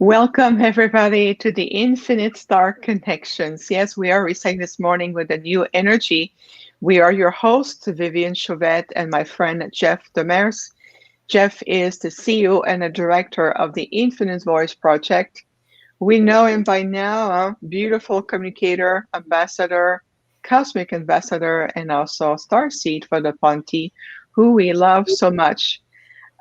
Welcome, everybody, to the Infinite Star Connections. Yes, we are resetting this morning with a new energy. We are your hosts, Vivian Chauvette and my friend Jeff Demers. Jeff is the CEO and the director of the Infinite Voice Project. We know him by now, beautiful communicator, ambassador, cosmic ambassador, and also starseed for the Ponte, who we love so much.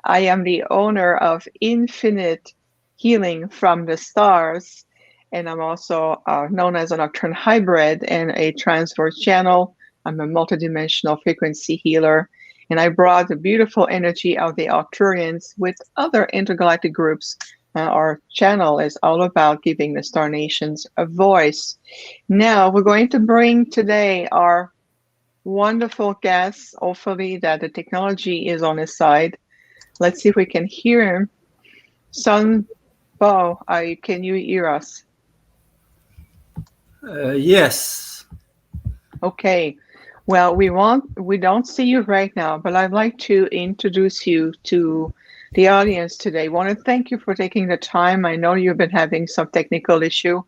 I am the owner of Infinite Healing from the Stars, and I'm also known as a nocturne hybrid and a transverse channel. I'm a multidimensional frequency healer, and I brought the beautiful energy of the Arcturians with other intergalactic groups. Our channel is all about giving the Star Nations a voice. Now, we're going to bring today our wonderful guest. Hopefully, that the technology is on his side. Let's see if we can hear him. SunBôw, can you hear us? Yes. Okay. Well, we don't see you right now, but I'd like to introduce you to the audience today. I want to thank you for taking the time. I know you've been having some technical issue.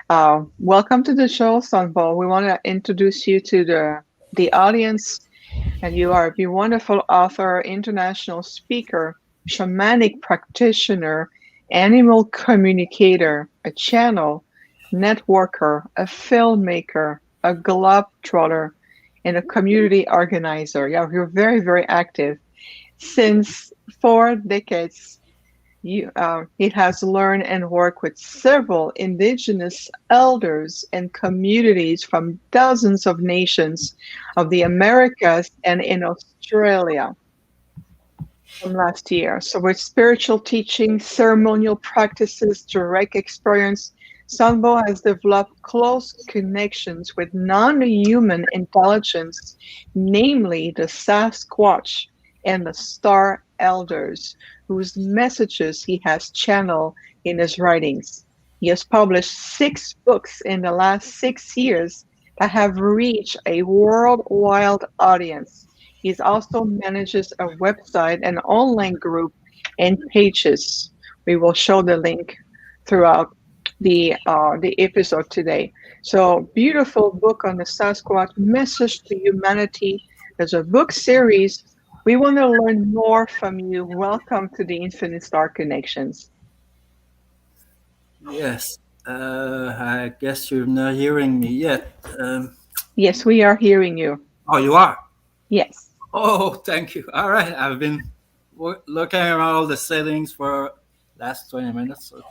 Welcome to the show, SunBôw. We want to introduce you to the audience. And you are a wonderful author, international speaker, shamanic practitioner, animal communicator, a channel, networker, a filmmaker, a globetrotter, and a community organizer. Yeah, you're very, very active. Since 4 decades, it has learned and worked with several indigenous elders and communities from dozens of nations of the Americas and in Australia from last year. So with spiritual teaching, ceremonial practices, direct experience, SunBôw has developed close connections with non-human intelligence, namely the Sasquatch and the Star Elders, whose messages he has channeled in his writings. He has published 6 books in the last 6 years that have reached a worldwide audience. He also manages a website, an online group, and pages. We will show the link throughout the episode today. So, beautiful book on the Sasquatch Message to Humanity. There's a book series. We want to learn more from you. Welcome to the Infinite Star Connections. Yes. I guess you're not hearing me yet. Yes, we are hearing you. Oh, you are? Yes. Oh, thank you. All right. I've been looking around all the settings for last 20 minutes or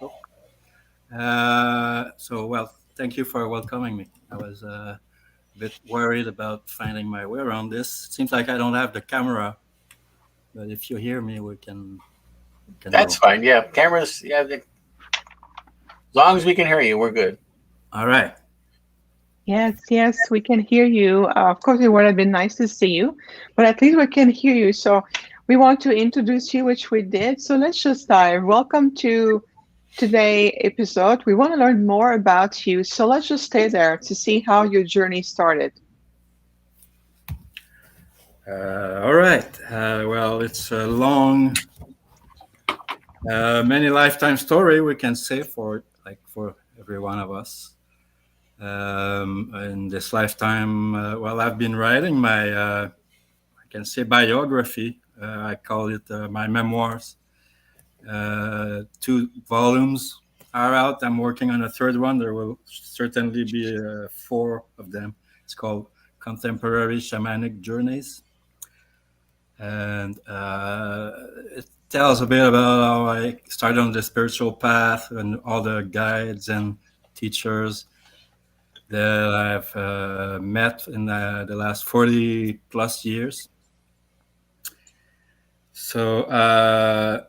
so. Well, thank you for welcoming me. I was a bit worried about finding my way around this. It seems like I don't have the camera, but if you hear me, we can That's go. fine. Yeah, cameras. Yeah, as long as we can hear you, we're good. All right. Yes, we can hear you. Of course, it would have been nice to see you, but at least we can hear you. So we want to introduce you, which we did. So let's just dive. Welcome to today's episode. We want to learn more about you. So let's just stay there to see how your journey started. All right. Well, it's a long, many lifetime story, we can say, for every one of us. In this lifetime, I've been writing my, I can say, biography. I call it my memoirs. 2 volumes are out. I'm working on a 3rd one. There will certainly be 4 of them. It's called Contemporary Shamanic Journeys. And it tells a bit about how I started on the spiritual path and all the guides and teachers that I've met in the last 40 plus years. So a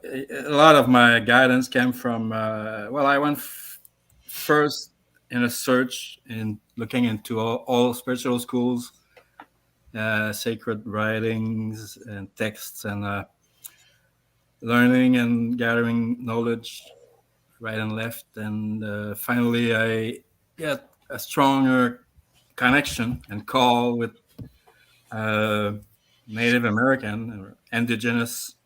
lot of my guidance came from, I went first in a search in looking into all spiritual schools, sacred writings and texts, and learning and gathering knowledge right and left. And finally, I get a stronger connection and call with Native American or indigenous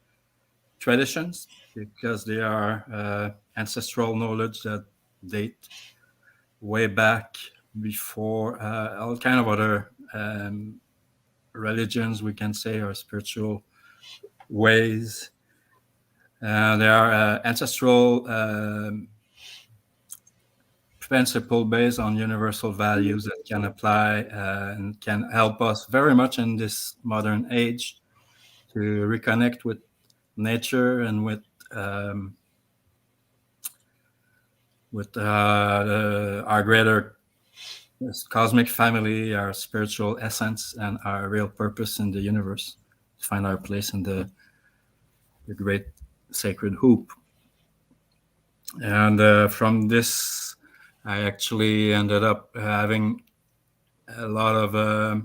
traditions, because they are ancestral knowledge that date way back before all kind of other religions, we can say, or spiritual ways. There are ancestral principle based on universal values that can apply and can help us very much in this modern age to reconnect with nature and with our greater cosmic family, our spiritual essence, and our real purpose in the universe, to find our place in the great sacred hoop. And from this, I actually ended up having a lot of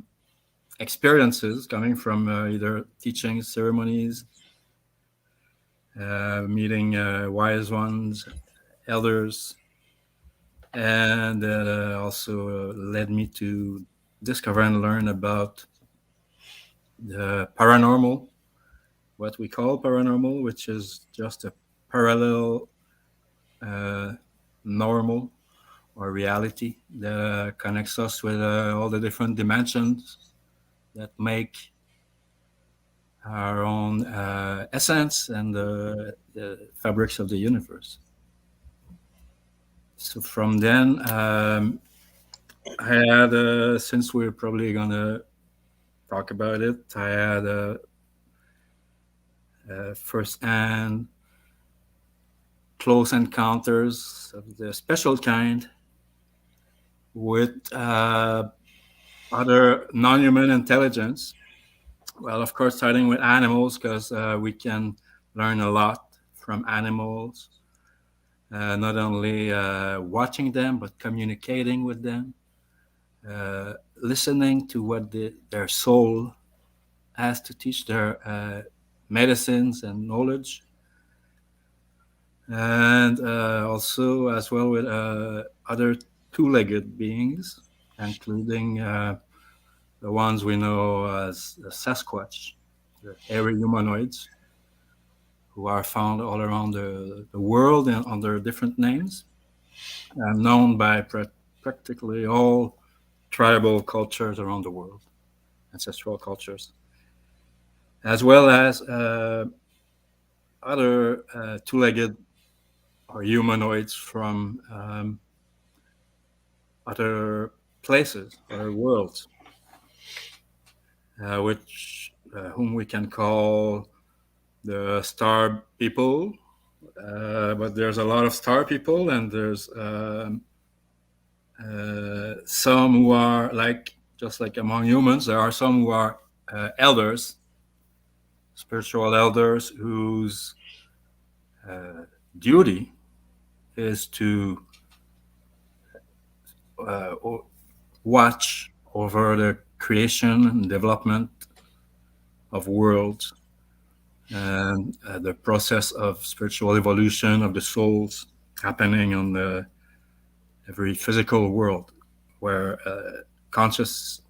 experiences coming from either teaching ceremonies, meeting wise ones, elders, and that also led me to discover and learn about the paranormal, what we call paranormal, which is just a parallel normal or reality that connects us with all the different dimensions that make our own essence and the fabrics of the universe. So from then, I had, since we're probably going to talk about it, I had a first-hand close encounters of the special kind with other non-human intelligence. Well, of course, starting with animals, because we can learn a lot from animals, not only watching them, but communicating with them, listening to what their soul has to teach, their medicines and knowledge. And also as well with other two-legged beings, including the ones we know as the Sasquatch, the hairy humanoids, who are found all around the world and under different names, and known by practically all tribal cultures around the world, ancestral cultures, as well as other two-legged or humanoids from other places or worlds, whom we can call the star people. But there's a lot of star people, and there's some who are just like among humans, there are some who are elders, spiritual elders, whose duty is to watch over the creation and development of worlds and the process of spiritual evolution of the souls happening on every physical world where conscious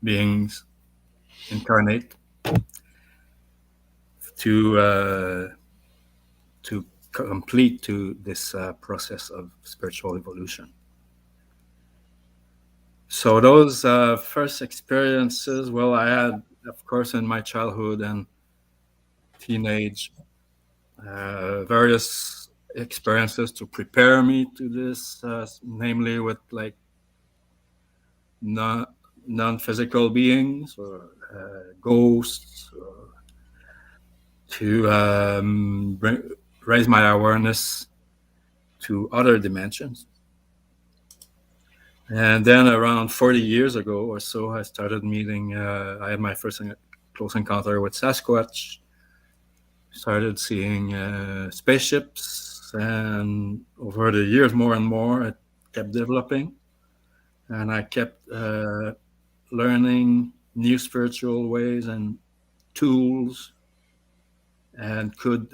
beings incarnate to complete to this process of spiritual evolution. So those first experiences, well, I had, of course, in my childhood and teenage, various experiences to prepare me to this, namely with like non-physical beings or ghosts, or to raise my awareness to other dimensions. And then around 40 years ago or so, I started meeting, I had my first close encounter with Sasquatch, started seeing spaceships, and over the years, more and more, it kept developing. And I kept learning new spiritual ways and tools, and could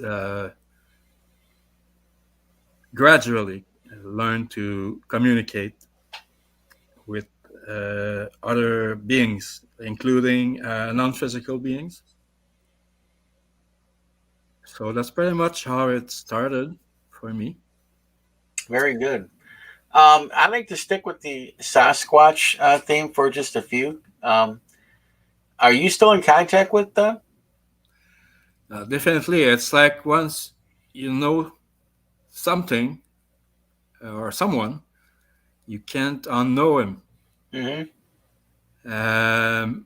gradually learn to communicate with other beings, including non-physical beings. So that's pretty much how it started for me. Very good. I'd like to stick with the Sasquatch theme for just a few. Are you still in contact with them? Definitely, it's like once you know something or someone, you can't unknow him. Mm-hmm. Um,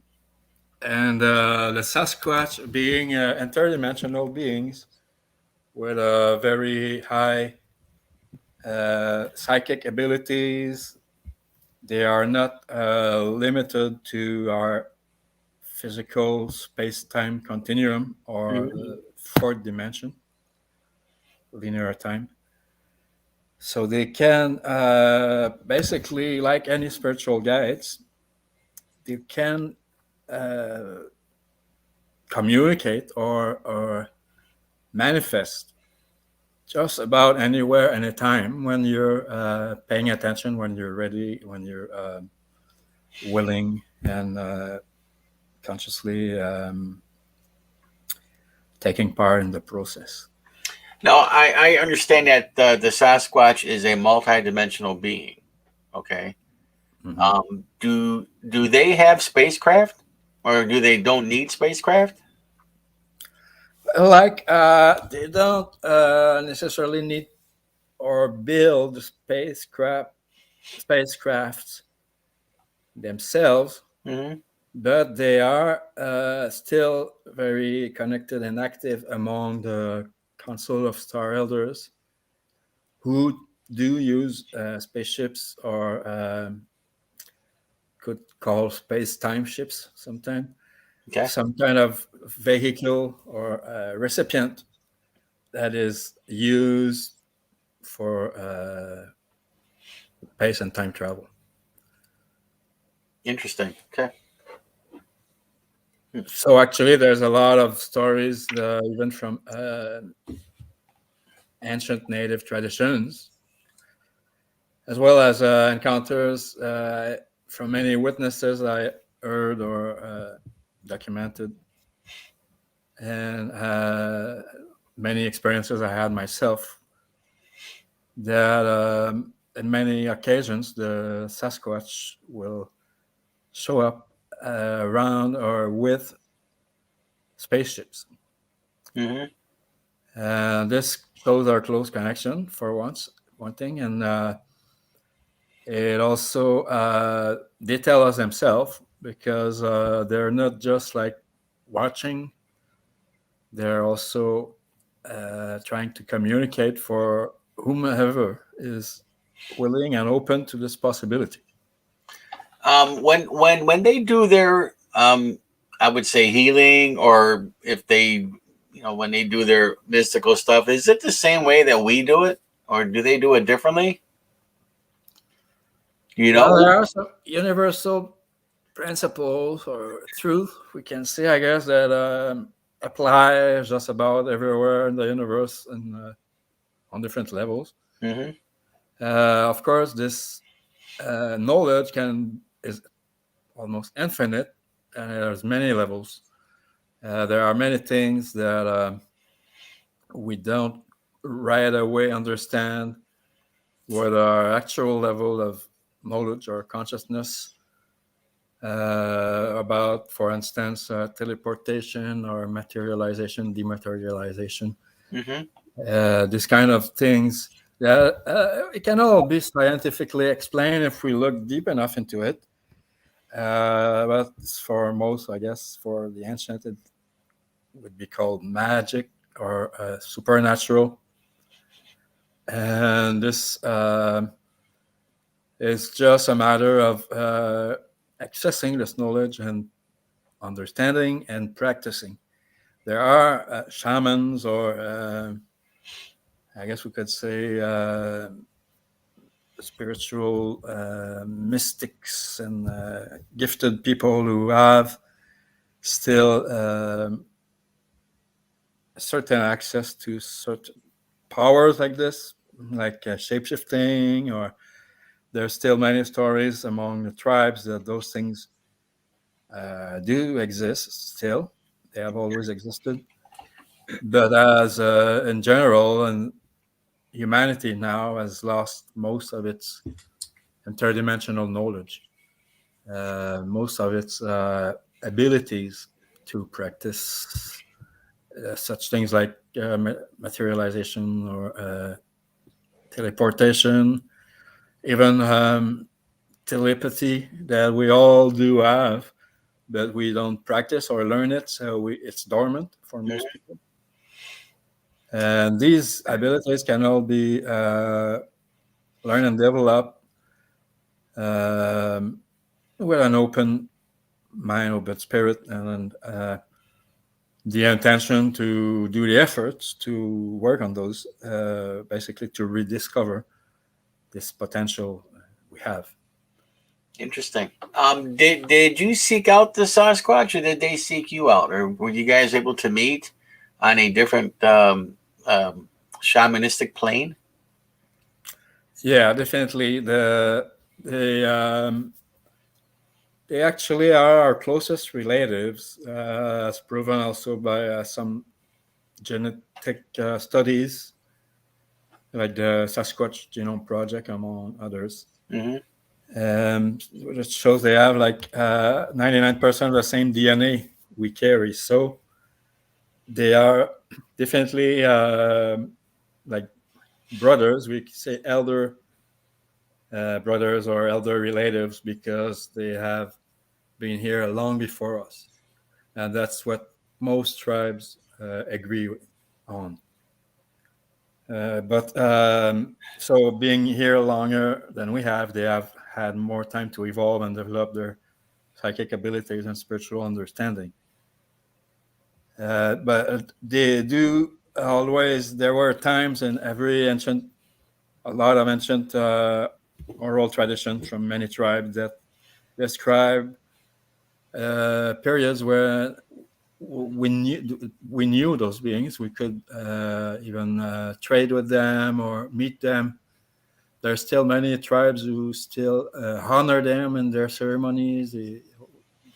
and the Sasquatch being interdimensional beings with very high psychic abilities. They are not limited to our physical space-time continuum or Mm-hmm. fourth dimension, linear time. So they can basically, like any spiritual guides, they can uh, communicate or manifest just about anywhere, anytime when you're paying attention, when you're ready, when you're willing and consciously taking part in the process. No, I understand that the Sasquatch is a multidimensional being. Okay. Mm-hmm. Do they have spacecraft, or do they don't need spacecraft? Like they don't necessarily need or build spacecrafts themselves, Mm-hmm. but they are still very connected and active among the Council of Star Elders, who do use spaceships or could call space time ships sometimes, Okay. some kind of vehicle or recipient that is used for space and time travel. Interesting. Okay. So actually, there's a lot of stories, even from ancient native traditions, as well as encounters from many witnesses I heard or documented, and many experiences I had myself. That in many occasions the Sasquatch will show up around or with spaceships. Mm-hmm. This shows our close connection for one thing, and it also they tell us themselves because they're not just like watching; they're also trying to communicate for whomever is willing and open to this possibility. When they do their I would say healing, or if they, when they do their mystical stuff, is it the same way that we do it, or do they do it differently? You Well, know? there are some universal principles or truth we can see, I guess, that apply just about everywhere in the universe and on different levels. Mm-hmm. Of course, this knowledge is almost infinite, and there's many levels. There are many things that we don't right away understand what our actual level of knowledge or consciousness about, for instance, teleportation or materialization, dematerialization, Mm-hmm. this kind of things that it can all be scientifically explained if we look deep enough into it. But for most, I guess, for the ancient, it would be called magic or supernatural. And this is just a matter of accessing this knowledge and understanding and practicing. There are shamans, or I guess we could say spiritual mystics and gifted people who have still certain access to certain powers like this, like shapeshifting, or there's still many stories among the tribes that those things do exist still. They have always existed. But as in general, and humanity now has lost most of its interdimensional knowledge, most of its abilities to practice such things like materialization or teleportation, even telepathy that we all do have, but we don't practice or learn it, so it's dormant for most people. And these abilities can all be learned and developed with an open mind, open spirit, and the intention to do the efforts to work on those, basically to rediscover this potential we have. Interesting. Did you seek out the Sasquatch, or did they seek you out, or were you guys able to meet on a different shamanistic plane? Yeah, definitely. They actually are our closest relatives, as proven also by some genetic studies, like the Sasquatch Genome Project, among others. Mm-hmm. It shows they have like 99% of the same DNA we carry. So they are definitely like brothers. We say elder brothers or elder relatives because they have been here long before us. And that's what most tribes agree on. But so being here longer than we have, they have had more time to evolve and develop their psychic abilities and spiritual understanding. But they do always, there were times in every ancient, a lot of ancient oral tradition from many tribes that describe periods where we knew those beings. We could even trade with them or meet them. There's still many tribes who still honor them in their ceremonies. They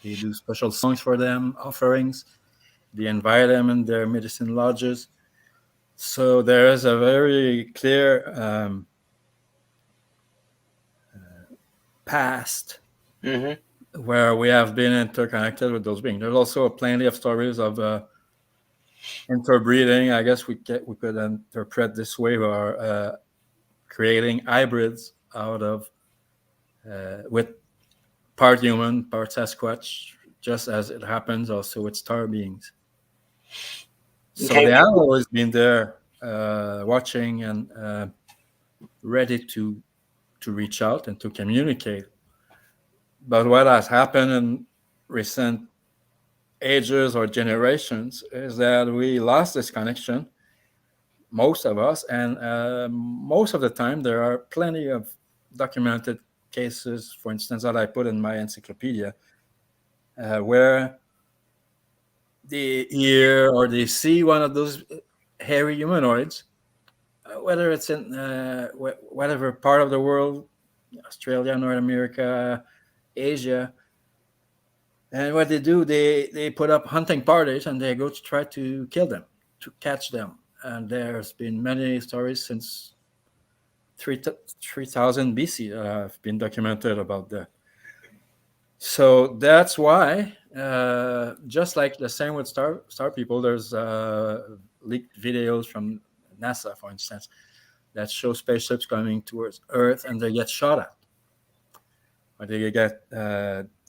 do special songs for them, offerings. They invite them in their medicine lodges. So there is a very clear past where we have been interconnected with those beings. There's also plenty of stories of interbreeding. I guess we could interpret this way, or creating hybrids out of with part human, part Sasquatch, just as it happens also with star beings. So they have always been there, watching and ready to reach out and to communicate. But what has happened in recent ages or generations is that we lost this connection, most of us, and most of the time there are plenty of documented cases, for instance, that I put in my encyclopedia, where they hear or they see one of those hairy humanoids, whether it's in whatever part of the world, Australia, North America, Asia. And what they do, they put up hunting parties and they go to try to kill them, to catch them. And there's been many stories since 3000 BC that have been documented about that. So that's why, just like the same with star people, there's leaked videos from NASA, for instance, that show spaceships coming towards Earth and they get shot at, or they get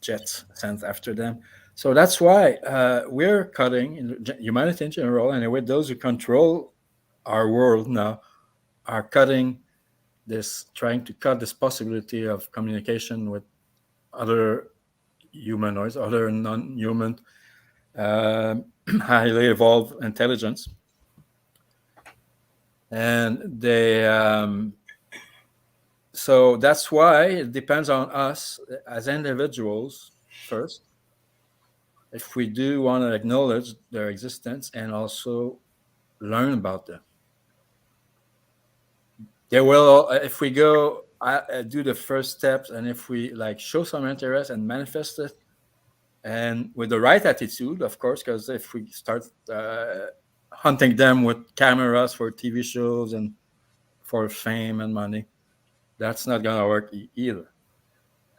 jets sent after them. So that's why we're cutting, in humanity in general, and with those who control our world now, are cutting this, trying to cut this possibility of communication with other humanoids, other non-human, highly evolved intelligence. And they, so that's why it depends on us as individuals first, if we do want to acknowledge their existence and also learn about them. They will, if we go do the first steps, and if we like show some interest and manifest it, and with the right attitude, of course, because if we start hunting them with cameras for TV shows and for fame and money. That's not going to work either.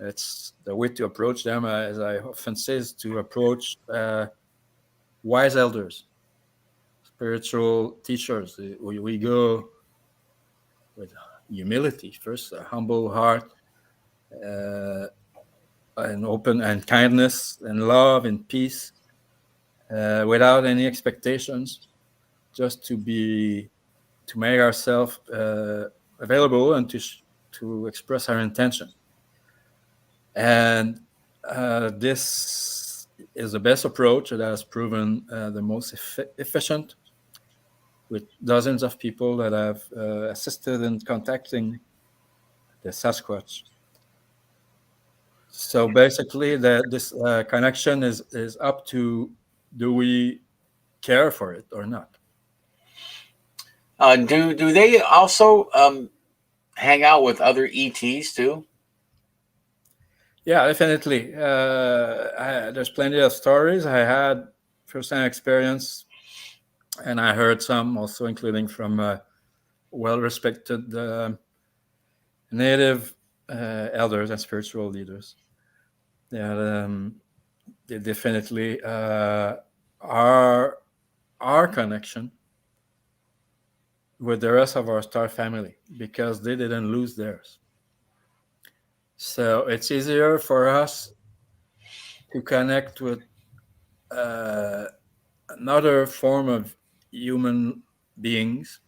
It's the way to approach them, as I often say, is to approach wise elders, spiritual teachers. We go with humility first, a humble heart, and open and kindness and love and peace, without any expectations, just to make ourselves available and to express our intention. And this is the best approach that has proven the most efficient, with dozens of people that have assisted in contacting the Sasquatch. So basically, this connection is up to, do we care for it or not? Do they also hang out with other ETs too? Yeah, definitely. There's plenty of stories. I had first-hand experience, and I heard some also, including from well-respected native elders and spiritual leaders. Yeah, they definitely are our connection with the rest of our star family, because they didn't lose theirs. So it's easier for us to connect with another form of human beings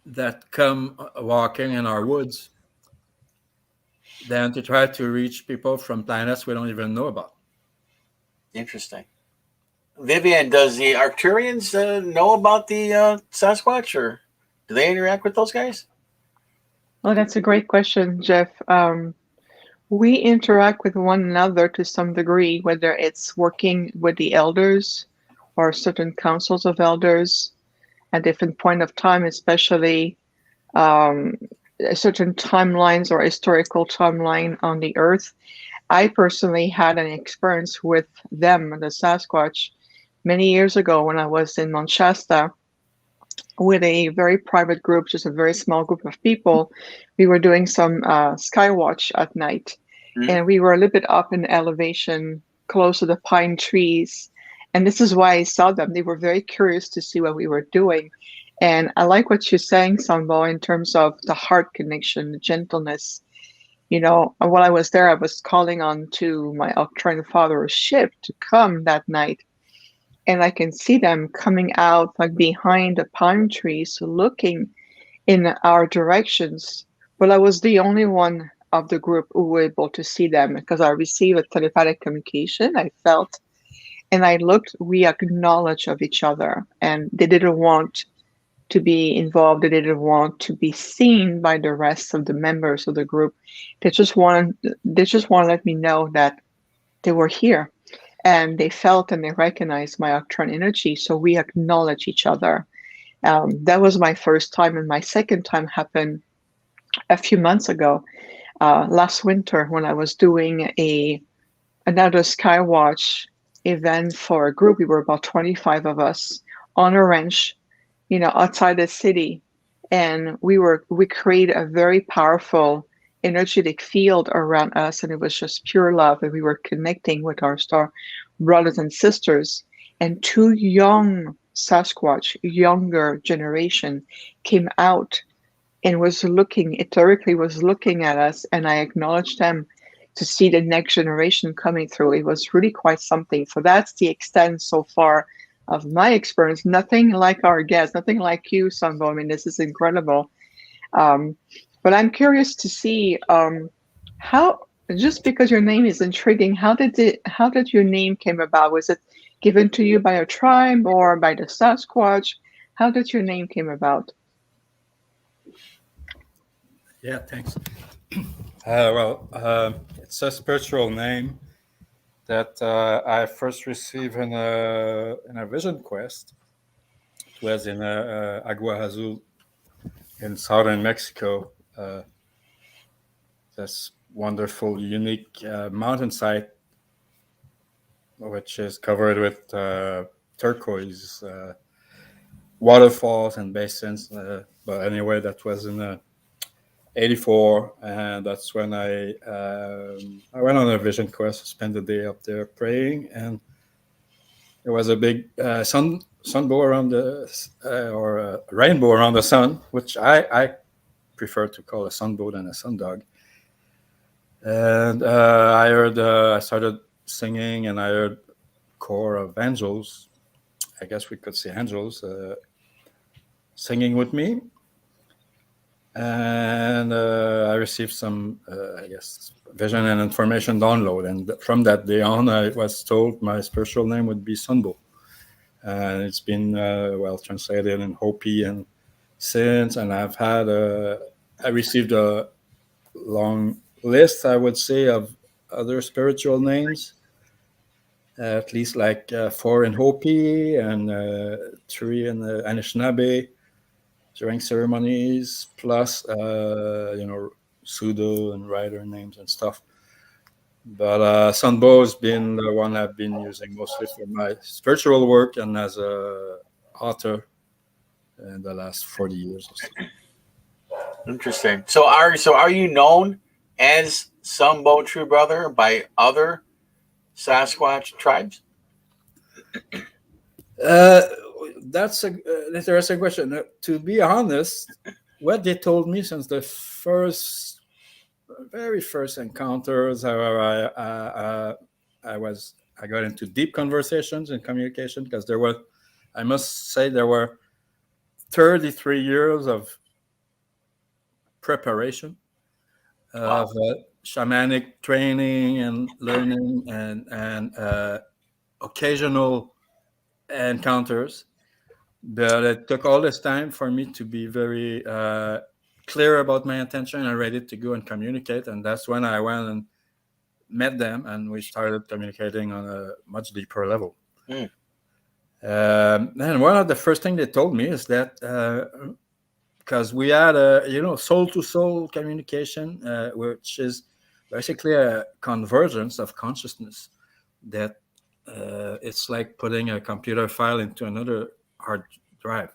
that come walking in our woods than to try to reach people from planets we don't even know about. Interesting. Vivian, does the Arcturians know about the Sasquatch, or do they interact with those guys? Well, that's a great question, Jeff. We interact with one another to some degree, whether it's working with the elders or certain councils of elders at different point of time, especially certain timelines or historical timeline on the earth. I personally had an experience with them, the Sasquatch, many years ago when I was in Mount Shasta with a very private group, just a very small group of people. We were doing some sky watch at night, and we were a little bit up in elevation, close to the pine trees. And this is why I saw them. They were very curious to see what we were doing. And I like what you're saying, SunBôw, in terms of the heart connection, the gentleness. You know, while I was there, I was calling on to my Arcturian father's ship to come that night. And I can see them coming out like behind the pine trees, looking in our directions. But I was the only one of the group who were able to see them, because I received a telepathic communication. I felt, and I looked, we acknowledged of each other, and they didn't want to be involved. They didn't want to be seen by the rest of the members of the group. They just want to let me know that they were here, and they felt and they recognized my Arcturian energy. So we acknowledge each other. That was my first time, and my second time happened a few months ago, last winter, when I was doing another Skywatch event for a group. We were about 25 of us on a ranch, you know, outside the city, and we created a very powerful energetic field around us, and it was just pure love, and we were connecting with our star brothers and sisters. And two young Sasquatch, younger generation, came out and was looking at us, and I acknowledged them to see the next generation coming through. It was really quite something. So that's the extent so far of my experience. Nothing like our guests, nothing like you, SunBôw. I mean, this is incredible. But I'm curious to see how, just because your name is intriguing, how did your name came about? Was it given to you by a tribe or by the Sasquatch? How did your name came about? Yeah, thanks. It's a spiritual name that I first received in a vision quest. It was in Agua Azul in southern Mexico. This wonderful, unique mountainside, which is covered with turquoise waterfalls and basins. But anyway, that was in '84, and that's when I went on a vision quest, spent the day up there praying, and there was a big SunBôw around or a rainbow around the sun, which I prefer to call a SunBôw than a sundog. And I started singing, and I heard a choir of angels. I guess we could say angels singing with me. And I received some, I guess, vision and information download. And from that day on, I was told my spiritual name would be SunBôw. And it's been well translated in Hopi and since. And I received a long list, I would say, of other spiritual names, at least like 4 in Hopi and 3 in Anishinaabe during ceremonies, plus pseudo and writer names and stuff. But SunBôw has been the one I've been using mostly for my spiritual work and as a author in the last 40 years or so. Interesting. So are you known as SunBôw TrueBrother by other Sasquatch tribes? That's an interesting question. To be honest, what they told me since the very first encounters, however, I got into deep conversations and communication because I must say, there were 33 years of preparation of shamanic training and learning and occasional encounters. But it took all this time for me to be very clear about my intention and ready to go and communicate. And that's when I went and met them, and we started communicating on a much deeper level. And one of the first things they told me is that because we had a soul-to-soul communication, which is basically a convergence of consciousness, that it's like putting a computer file into another hard drive.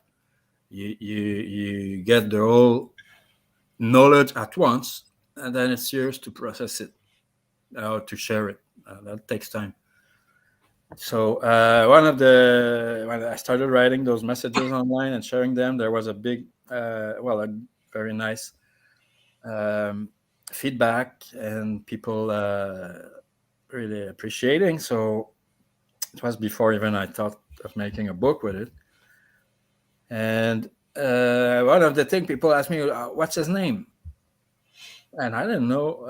You get the whole knowledge at once, and then it's yours to process it or to share it. That takes time. So when I started writing those messages online and sharing them, there was a very nice feedback and people really appreciating. So it was before even I thought of making a book with it. And one of the things people asked me, what's his name? And I didn't know.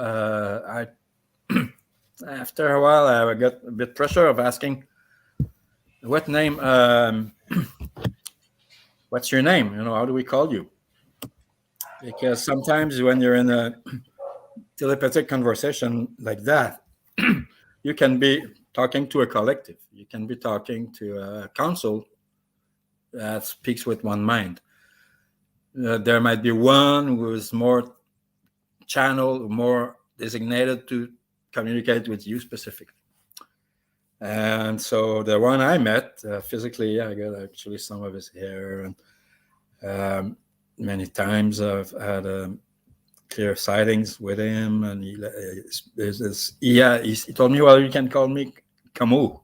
After a while, I got a bit pressure of asking, what name? What's your name? How do we call you? Because sometimes when you're in a telepathic conversation like that, you can be talking to a collective. You can be talking to a council that speaks with one mind. There might be one who is more channeled, more designated to communicate with you specifically. And so the one I met physically, I got actually some of his hair, and many times I've had clear sightings with him, and he told me, well, you can call me Camus.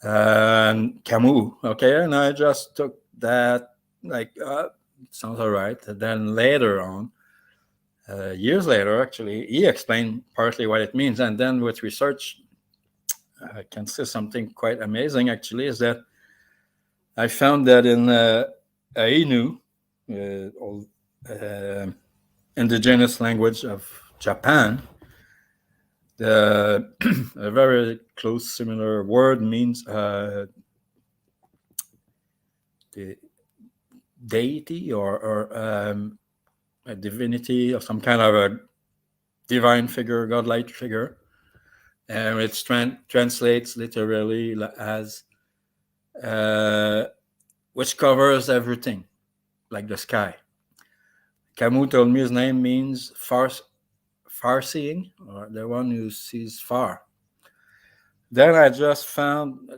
And Camus, okay, and I just took that like sounds all right. And then later on, years later, actually, he explained partly what it means, and then with research, I can say something quite amazing. Actually, is that I found that in Ainu, old indigenous language of Japan, a very close similar word means the deity or a divinity or some kind of a divine figure, godlike figure, and it translates literally as which covers everything, like the sky. Camus told me his name means far-seeing, or the one who sees far. Then I just found,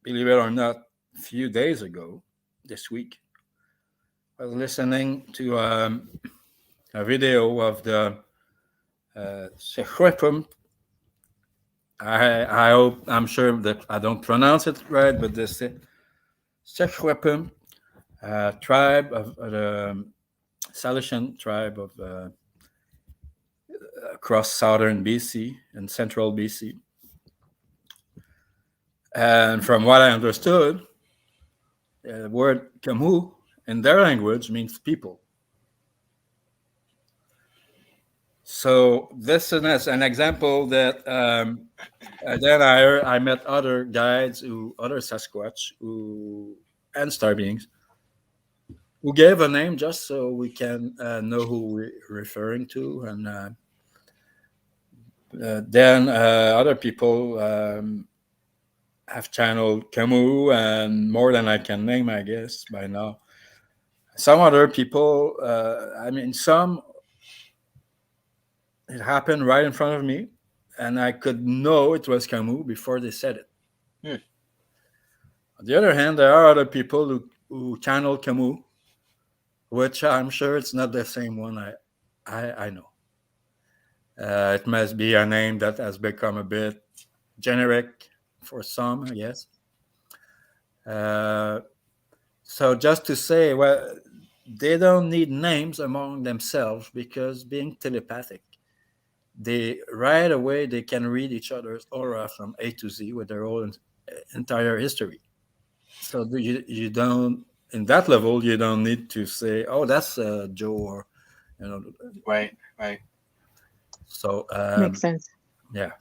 believe it or not, a few days ago, this week, I was listening to a video of the Sechwepum. I hope, I'm sure that I don't pronounce it right, but the Sechwepum tribe of the Salishan tribe of across southern BC and central BC. And from what I understood, the word Kamu in their language means people. So this is an example that then I met other guides, other Sasquatch, and star beings, who gave a name just so we can know who we're referring to, and then other people have channeled Camus, and more than I can name, I guess, by now. Some other people, some, it happened right in front of me, and I could know it was Camus before they said it. On the other hand, there are other people who channel Camus, which I'm sure it's not the same one I know. It must be a name that has become a bit generic for some, I guess. So just to say, well, they don't need names among themselves because being telepathic, right away they can read each other's aura from A to Z with their own entire history. So you don't, in that level, you don't need to say, "Oh, that's Joe," or Right. So Makes sense. yeah.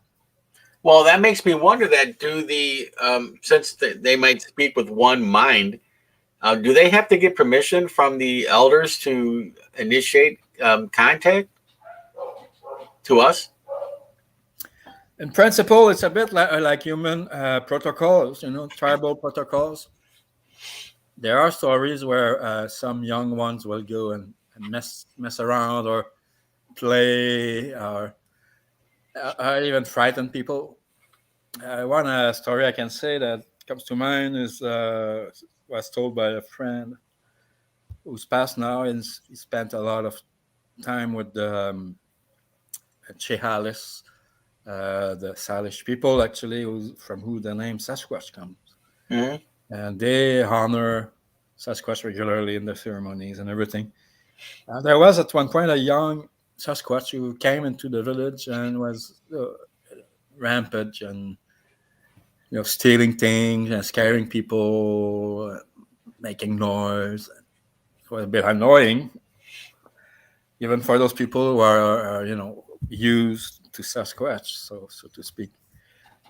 Well, that makes me wonder that since they might speak with one mind, do they have to get permission from the elders to initiate contact to us? In principle, it's a bit like human protocols, tribal protocols. There are stories where some young ones will go and mess around or play or even frighten people. One story I can say that comes to mind is was told by a friend who's passed now, and he spent a lot of time with the Chehalis, the Salish people, actually, from who the name Sasquatch comes. Mm-hmm. And they honor Sasquatch regularly in the ceremonies and everything. There was at one point a young Sasquatch who came into the village and was rampant and stealing things and scaring people, making noise. It was a bit annoying, even for those people who are used to Sasquatch, so to speak.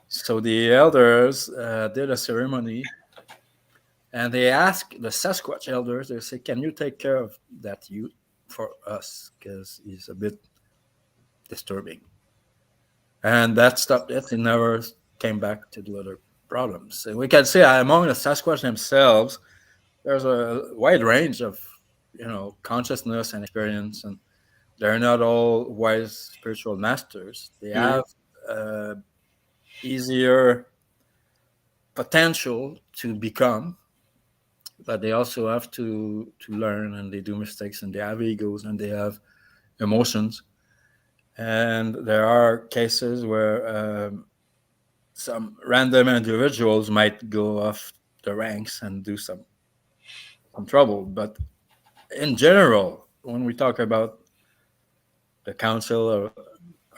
So the elders did a ceremony, and they asked the Sasquatch elders. They say, "Can you take care of that youth for us? Because he's a bit disturbing." And that stopped it. He never came back to the other problems. And we can say among the Sasquatch themselves, there's a wide range of consciousness and experience, and they're not all wise spiritual masters. They have easier potential to become, but they also have to learn, and they do mistakes, and they have egos, and they have emotions. And there are cases where some random individuals might go off the ranks and do some trouble. But in general, when we talk about the council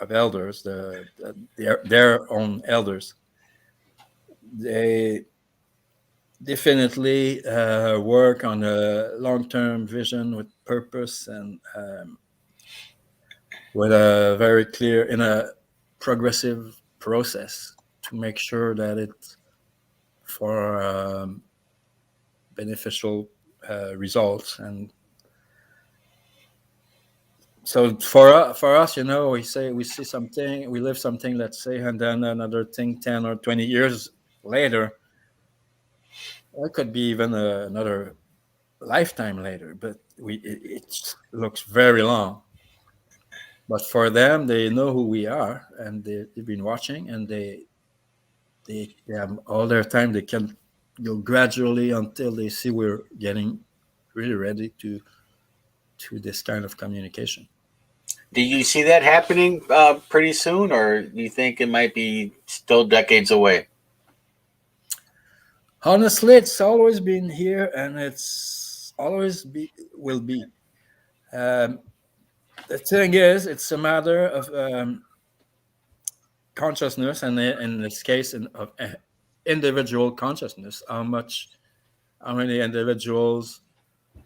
of elders, their own elders, they definitely work on a long-term vision with purpose and with a very clear, in a progressive process to make sure that it's for beneficial results. And so for us, we see something, we live something, let's say, and then another thing 10 or 20 years later, or it could be even another lifetime later, but it looks very long. But for them, they know who we are, and they've been watching, and they have all their time. They can go gradually until they see we're getting really ready to this kind of communication. Do you see that happening pretty soon, or do you think it might be still decades away? Honestly, it's always been here, and it's always will be. Um, the thing is, it's a matter of consciousness, and in this case, of individual consciousness. How many individuals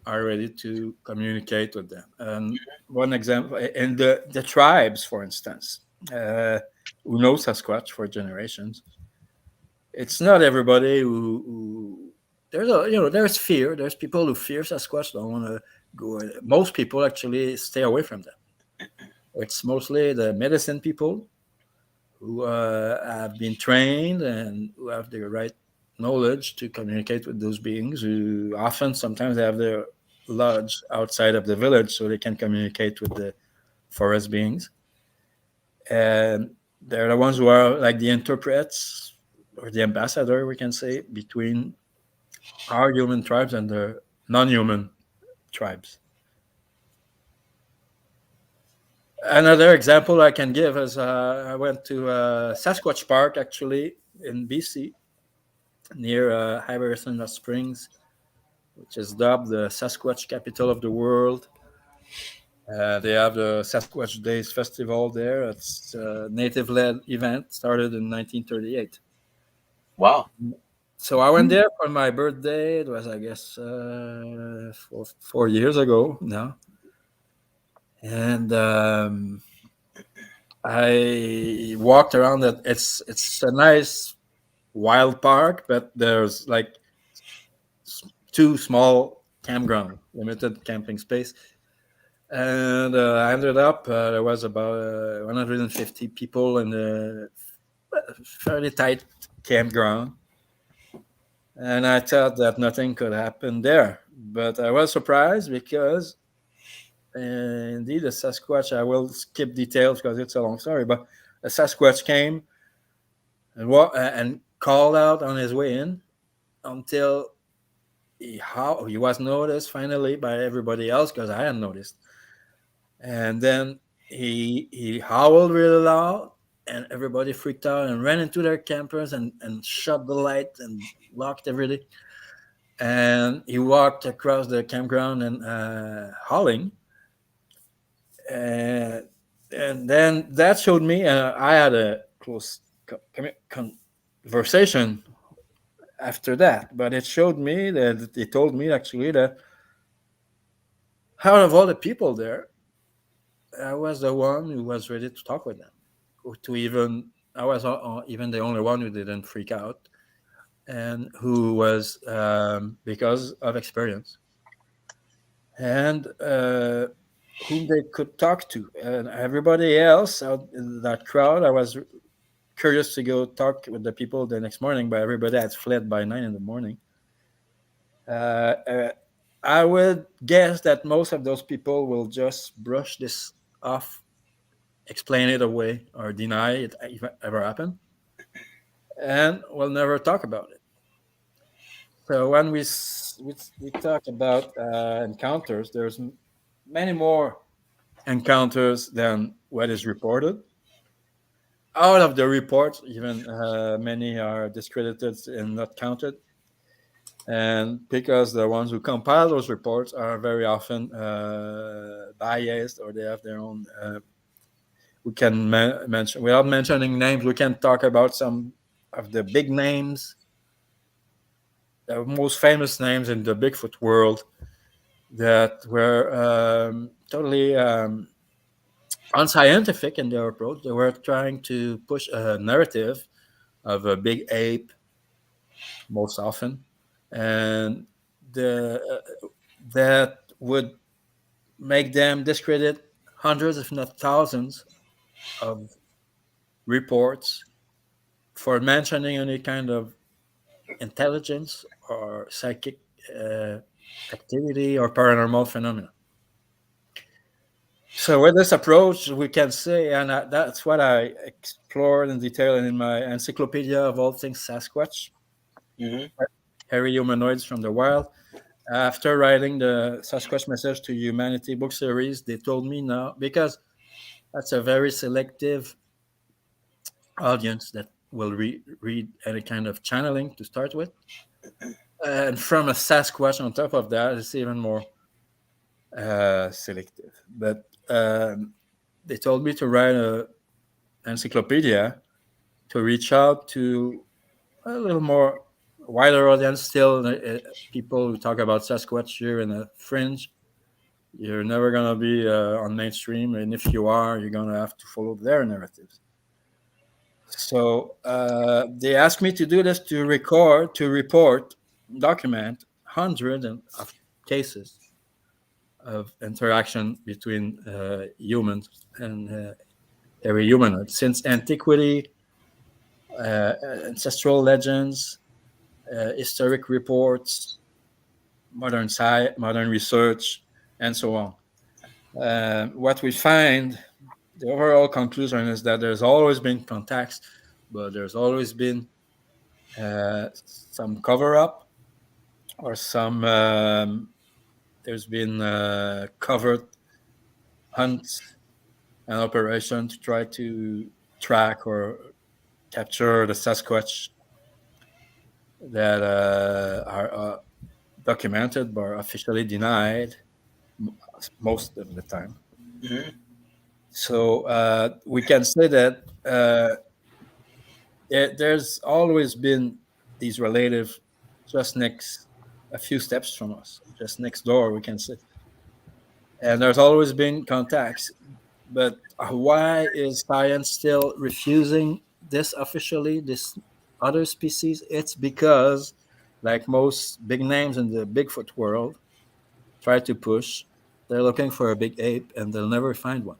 are ready to communicate with them? And one example, in the tribes, for instance, who know Sasquatch for generations, it's not everybody who there's there's fear. There's people who fear Sasquatch, don't want to go. Most people actually stay away from them. It's mostly the medicine people who have been trained and who have the right knowledge to communicate with those beings, who often sometimes they have their lodge outside of the village so they can communicate with the forest beings. And they're the ones who are like the interprets or the ambassador, we can say, between our human tribes and the non-human tribes. Another example I can give is I went to Sasquatch Park, actually, in BC, near Hibernian Springs, which is dubbed the Sasquatch capital of the world. They have the Sasquatch Days Festival there. It's a native-led event started in 1938. Wow. So I went there for my birthday. It was, I guess, 4 years ago now. And I walked around it. It's a nice wild park, but there's like two small campground, limited camping space. And I ended up, there was about 150 people in a fairly tight campground. And I thought that nothing could happen there. But I was surprised because indeed the Sasquatch, I will skip details because it's a long story, but a Sasquatch came and called out on his way in until he was noticed finally by everybody else because I hadn't noticed. And then he howled really loud, and everybody freaked out and ran into their campers and shut the light and locked everything. And he walked across the campground and howling. And then that showed me, I had a close conversation after that, but it showed me that it told me actually that out of all the people there, I was the one who was ready to talk with them. I was even the only one who didn't freak out, and who was because of experience, and whom they could talk to. And everybody else out in that crowd, I was curious to go talk with the people the next morning, but everybody had fled by 9 in the morning. Uh, uh, I would guess that most of those people will just brush this off, explain it away, or deny it ever happened, and we'll never talk about it. So when we talk about encounters, there's many more encounters than what is reported. Out of the reports, even many are discredited and not counted. And because the ones who compile those reports are very often biased, or they have their own. We can mention, without mentioning names, we can talk about some of the big names, the most famous names in the Bigfoot world that were totally unscientific in their approach. They were trying to push a narrative of a big ape most often, and that would make them discredit hundreds, if not thousands, of reports for mentioning any kind of intelligence or psychic uh, activity or paranormal phenomena. So with this approach, we can say, and that's what I explored in detail in my Encyclopedia of all things Sasquatch, Mm-hmm. hairy humanoids from the wild. After writing the Sasquatch Message to Humanity book series, they told me now, because that's a very selective audience that will read any kind of channeling to start with. And from a Sasquatch on top of that, it's even more selective. But they told me to write a encyclopedia to reach out to a little more wider audience still. People who talk about Sasquatch here in a fringe, you're never going to be on mainstream, and if you are, you're going to have to follow their narratives. So they asked me to do this, to record, to report, document hundreds of cases of interaction between humans and every humanoid since antiquity, ancestral legends, historic reports, modern science, modern research, and so on. What we find, the overall conclusion is that there's always been contacts, but there's always been some cover up, or some there's been covert hunts and operation to try to track or capture the Sasquatch that are documented but officially denied most of the time. Mm-hmm. So we can say that there's always been these relatives just next, a few steps from us, just next door, we can say. And there's always been contacts. But why is science still refusing this officially, this other species? It's because, like most big names in the Bigfoot world try to push, they're looking for a big ape and they'll never find one.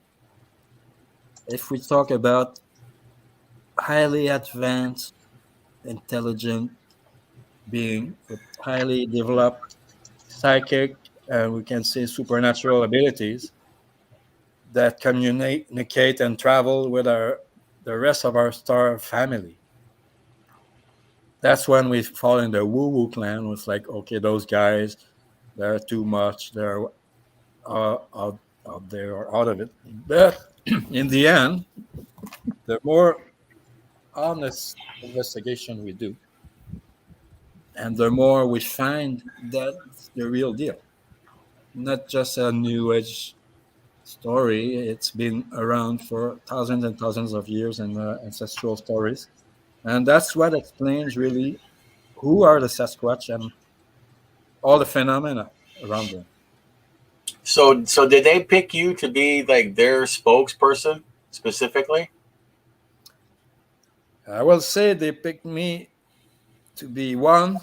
If we talk about highly advanced, intelligent being with highly developed psychic, and we can say supernatural abilities that communicate and travel with the rest of our star family, that's when we fall in the woo-woo clan. It's like, okay, those guys, they're too much. They're out there or out of it. But in the end, the more honest investigation we do, and the more we find that's the real deal, not just a new age story. It's been around for thousands and thousands of years in ancestral stories. And that's what explains really who are the Sasquatch and all the phenomena around them. So did they pick you to be like their spokesperson specifically? I will say they picked me to be one.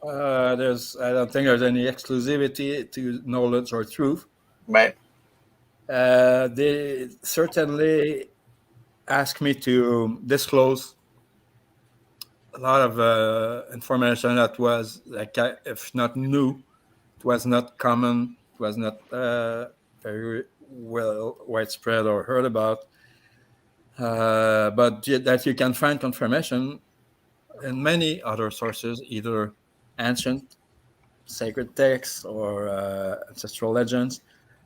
I don't think there's any exclusivity to knowledge or truth. Right. They certainly asked me to disclose a lot of information that was, like, if not new, it was not common, it was not very well widespread or heard about, but that you can find confirmation in many other sources, either ancient sacred texts or ancestral legends,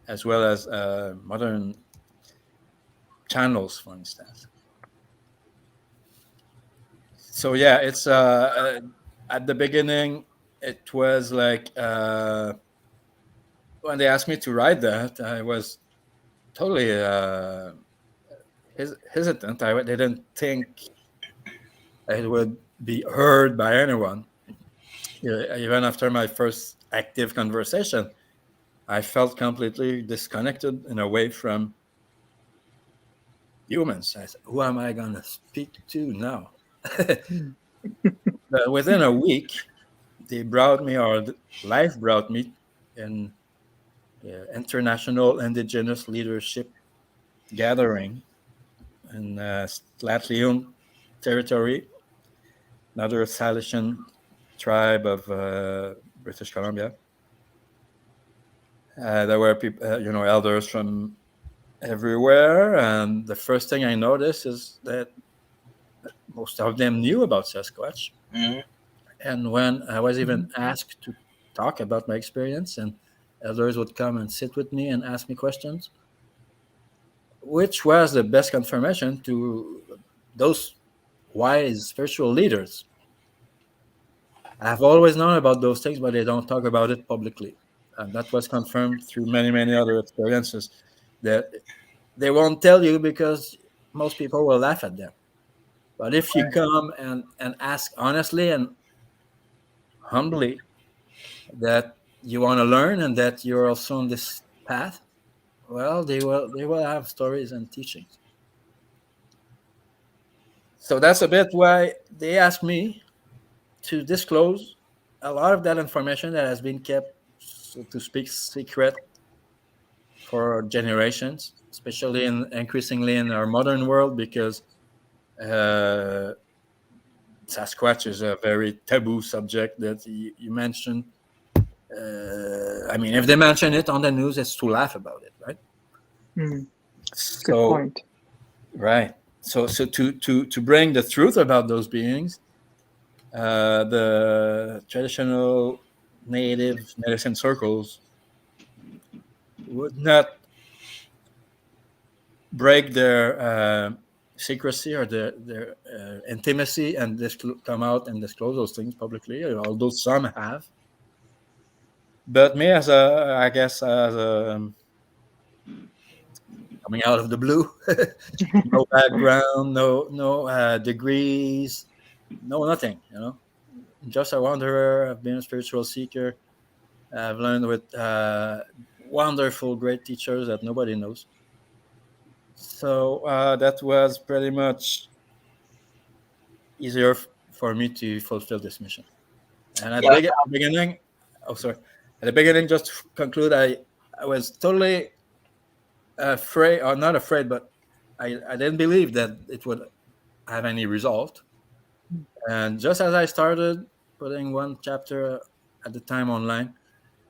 as well as modern channels, for instance. So yeah, it's at the beginning, it was like when they asked me to write that, I was totally hesitant. I didn't think it would be heard by anyone. Even after my first active conversation, I felt completely disconnected in a way from humans. I said, who am I going to speak to now? But within a week, they brought me, or life brought me, in international indigenous leadership gathering in Slatleon territory, another Salesian tribe of British Columbia. There were people, elders from everywhere, and the first thing I noticed is that most of them knew about Sasquatch. Mm-hmm. And when I was even asked to talk about my experience, and elders would come and sit with me and ask me questions, which was the best confirmation to those wise spiritual leaders. I've always known about those things, but they don't talk about it publicly. And that was confirmed through many, many other experiences that they won't tell you because most people will laugh at them. But if you come and ask honestly and humbly that you want to learn and that you're also on this path, well, they will have stories and teachings. So that's a bit why they asked me to disclose a lot of that information that has been kept, so to speak, secret for generations, especially increasingly in our modern world, because Sasquatch is a very taboo subject that you mentioned. I mean, if they mention it on the news, it's to laugh about it, right? Good So, point. right. So to bring the truth about those beings, the traditional native medicine circles would not break their secrecy or their intimacy and come out and disclose those things publicly, although some have. But me, I guess, as a coming out of the blue, no background, no degrees, no nothing. Just a wanderer. I've been a spiritual seeker. I've learned with wonderful, great teachers that nobody knows. So that was pretty much easier for me to fulfill this mission. And at the beginning, at the beginning, just to conclude, I was totally afraid, or not afraid, but I didn't believe that it would have any result. And just as I started putting one chapter at the time online,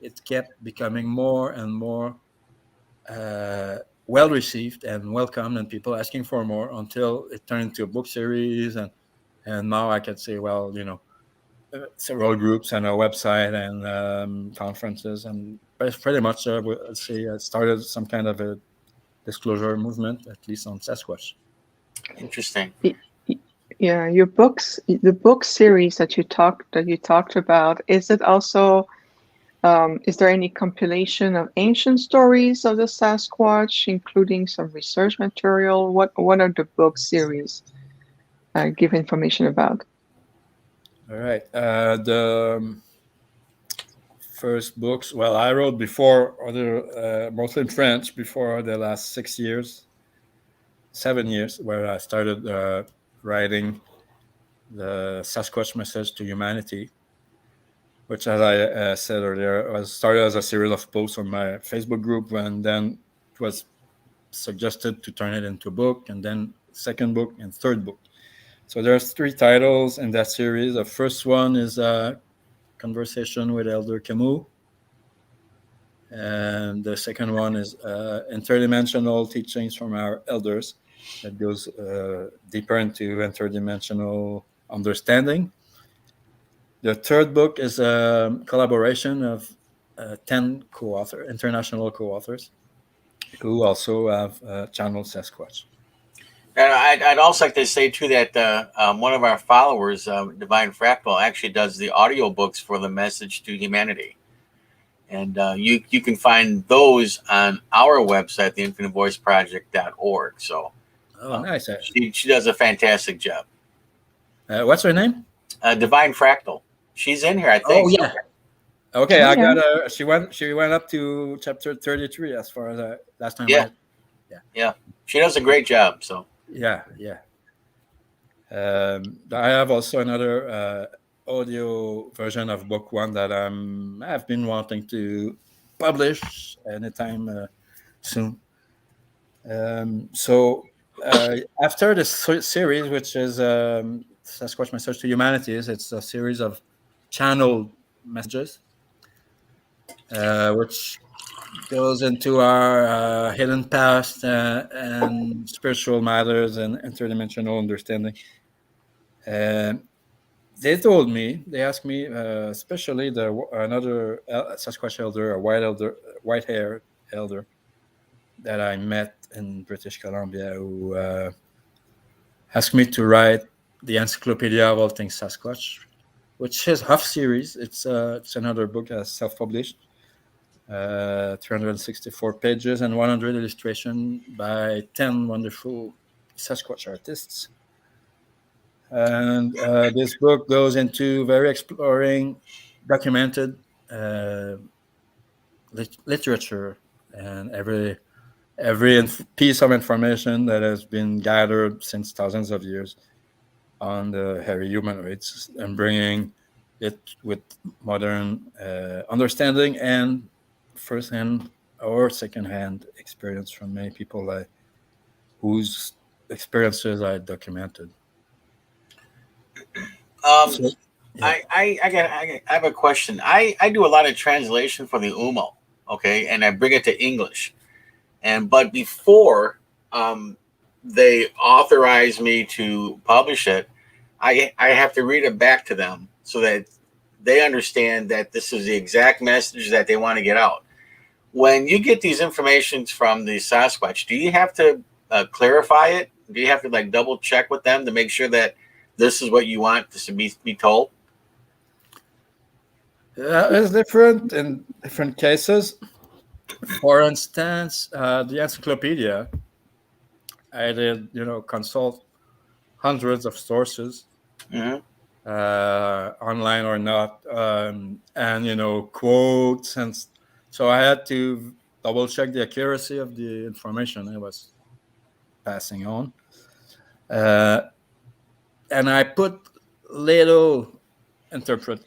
it kept becoming more and more well received and welcomed, and people asking for more until it turned into a book series, and now I can say, well, several groups and a website and conferences, and pretty much let's say I started some kind of a disclosure movement, at least on Sasquatch. Interesting. Yeah, your books, the book series that you talked about, is it also? Is there any compilation of ancient stories of the Sasquatch, including some research material? What are the book series give information about? All right. The first books, well, I wrote before other, mostly in French, before the last 7 years, where I started writing the Sasquatch Message to Humanity, which, as I said earlier, was started as a series of posts on my Facebook group, and then it was suggested to turn it into a book, and then second book and third book. So there's 3 titles in that series. The first one is a conversation with Elder Camus, and the second one is interdimensional teachings from our elders that goes deeper into interdimensional understanding. The third book is a collaboration of 10 international co-authors, who also have channeled Sasquatch. And I'd also like to say too that one of our followers, Divine Fractal, actually does the audiobooks for the Message to Humanity, and you can find those on our website, theinfinitevoiceproject.org. So, nice. She does a fantastic job. What's her name? Divine Fractal. She's in here, I think. Oh yeah. Okay, Oh, I yeah. got her. She went up to chapter 33 as far as last time. Yeah. She does a great job. So yeah. I have also another audio version of book 1 that I've been wanting to publish anytime soon. So after this series, which is Sasquatch Message to Humanities, it's a series of channeled messages, which goes into our hidden past and spiritual matters and interdimensional understanding. they told me, they asked me, especially another Sasquatch elder, a white haired elder that I met in British Columbia, who asked me to write the Encyclopedia of all things Sasquatch, which is half series. It's another book, self-published, 364 pages and 100 illustrations by 10 wonderful Sasquatch artists. And this book goes into very exploring, documented literature and every piece of information that has been gathered since thousands of years on the hairy humanoids, and bringing it with modern understanding and first-hand or second-hand experience from many people whose experiences I documented. So, yeah. I have a question. I do a lot of translation for the UMO, okay, and I bring it to English. But before they authorize me to publish it, I have to read it back to them so that they understand that this is the exact message that they want to get out. When you get these informations from the Sasquatch, do you have to clarify it? Do you have to like double check with them to make sure that this is what you want to be told? It's different in different cases. For instance, the Encyclopedia, I did, consult hundreds of sources, Mm-hmm. online or not, and quotes, and so I had to double check the accuracy of the information I was passing on, and I put little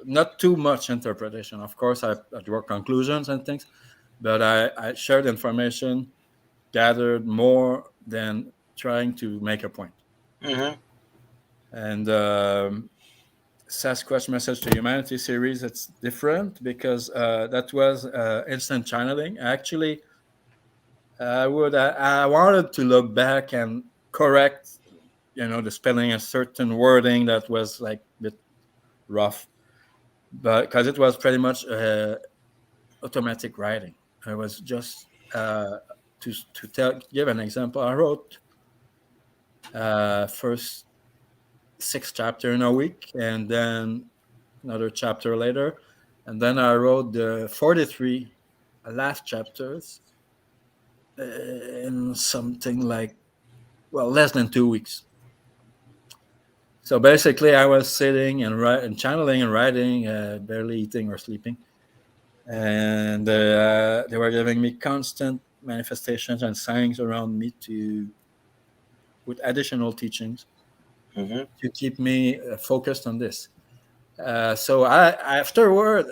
not too much interpretation. Of course, I draw conclusions and things, but I shared information gathered more than trying to make a point. Mm-hmm. And Sasquatch Message to Humanity series, it's different because that was instant channeling. Actually, I wanted to look back and correct, the spelling of certain wording that was like a bit rough, but because it was pretty much automatic writing. I was just give an example. I wrote first 6 chapters in a week, and then another chapter later, and then I wrote the 43 last chapters in something like, less than 2 weeks. So basically, I was sitting and channeling and writing, barely eating or sleeping, and they were giving me constant manifestations and signs around me with additional teachings, Mm-hmm. to keep me focused on this. So afterward,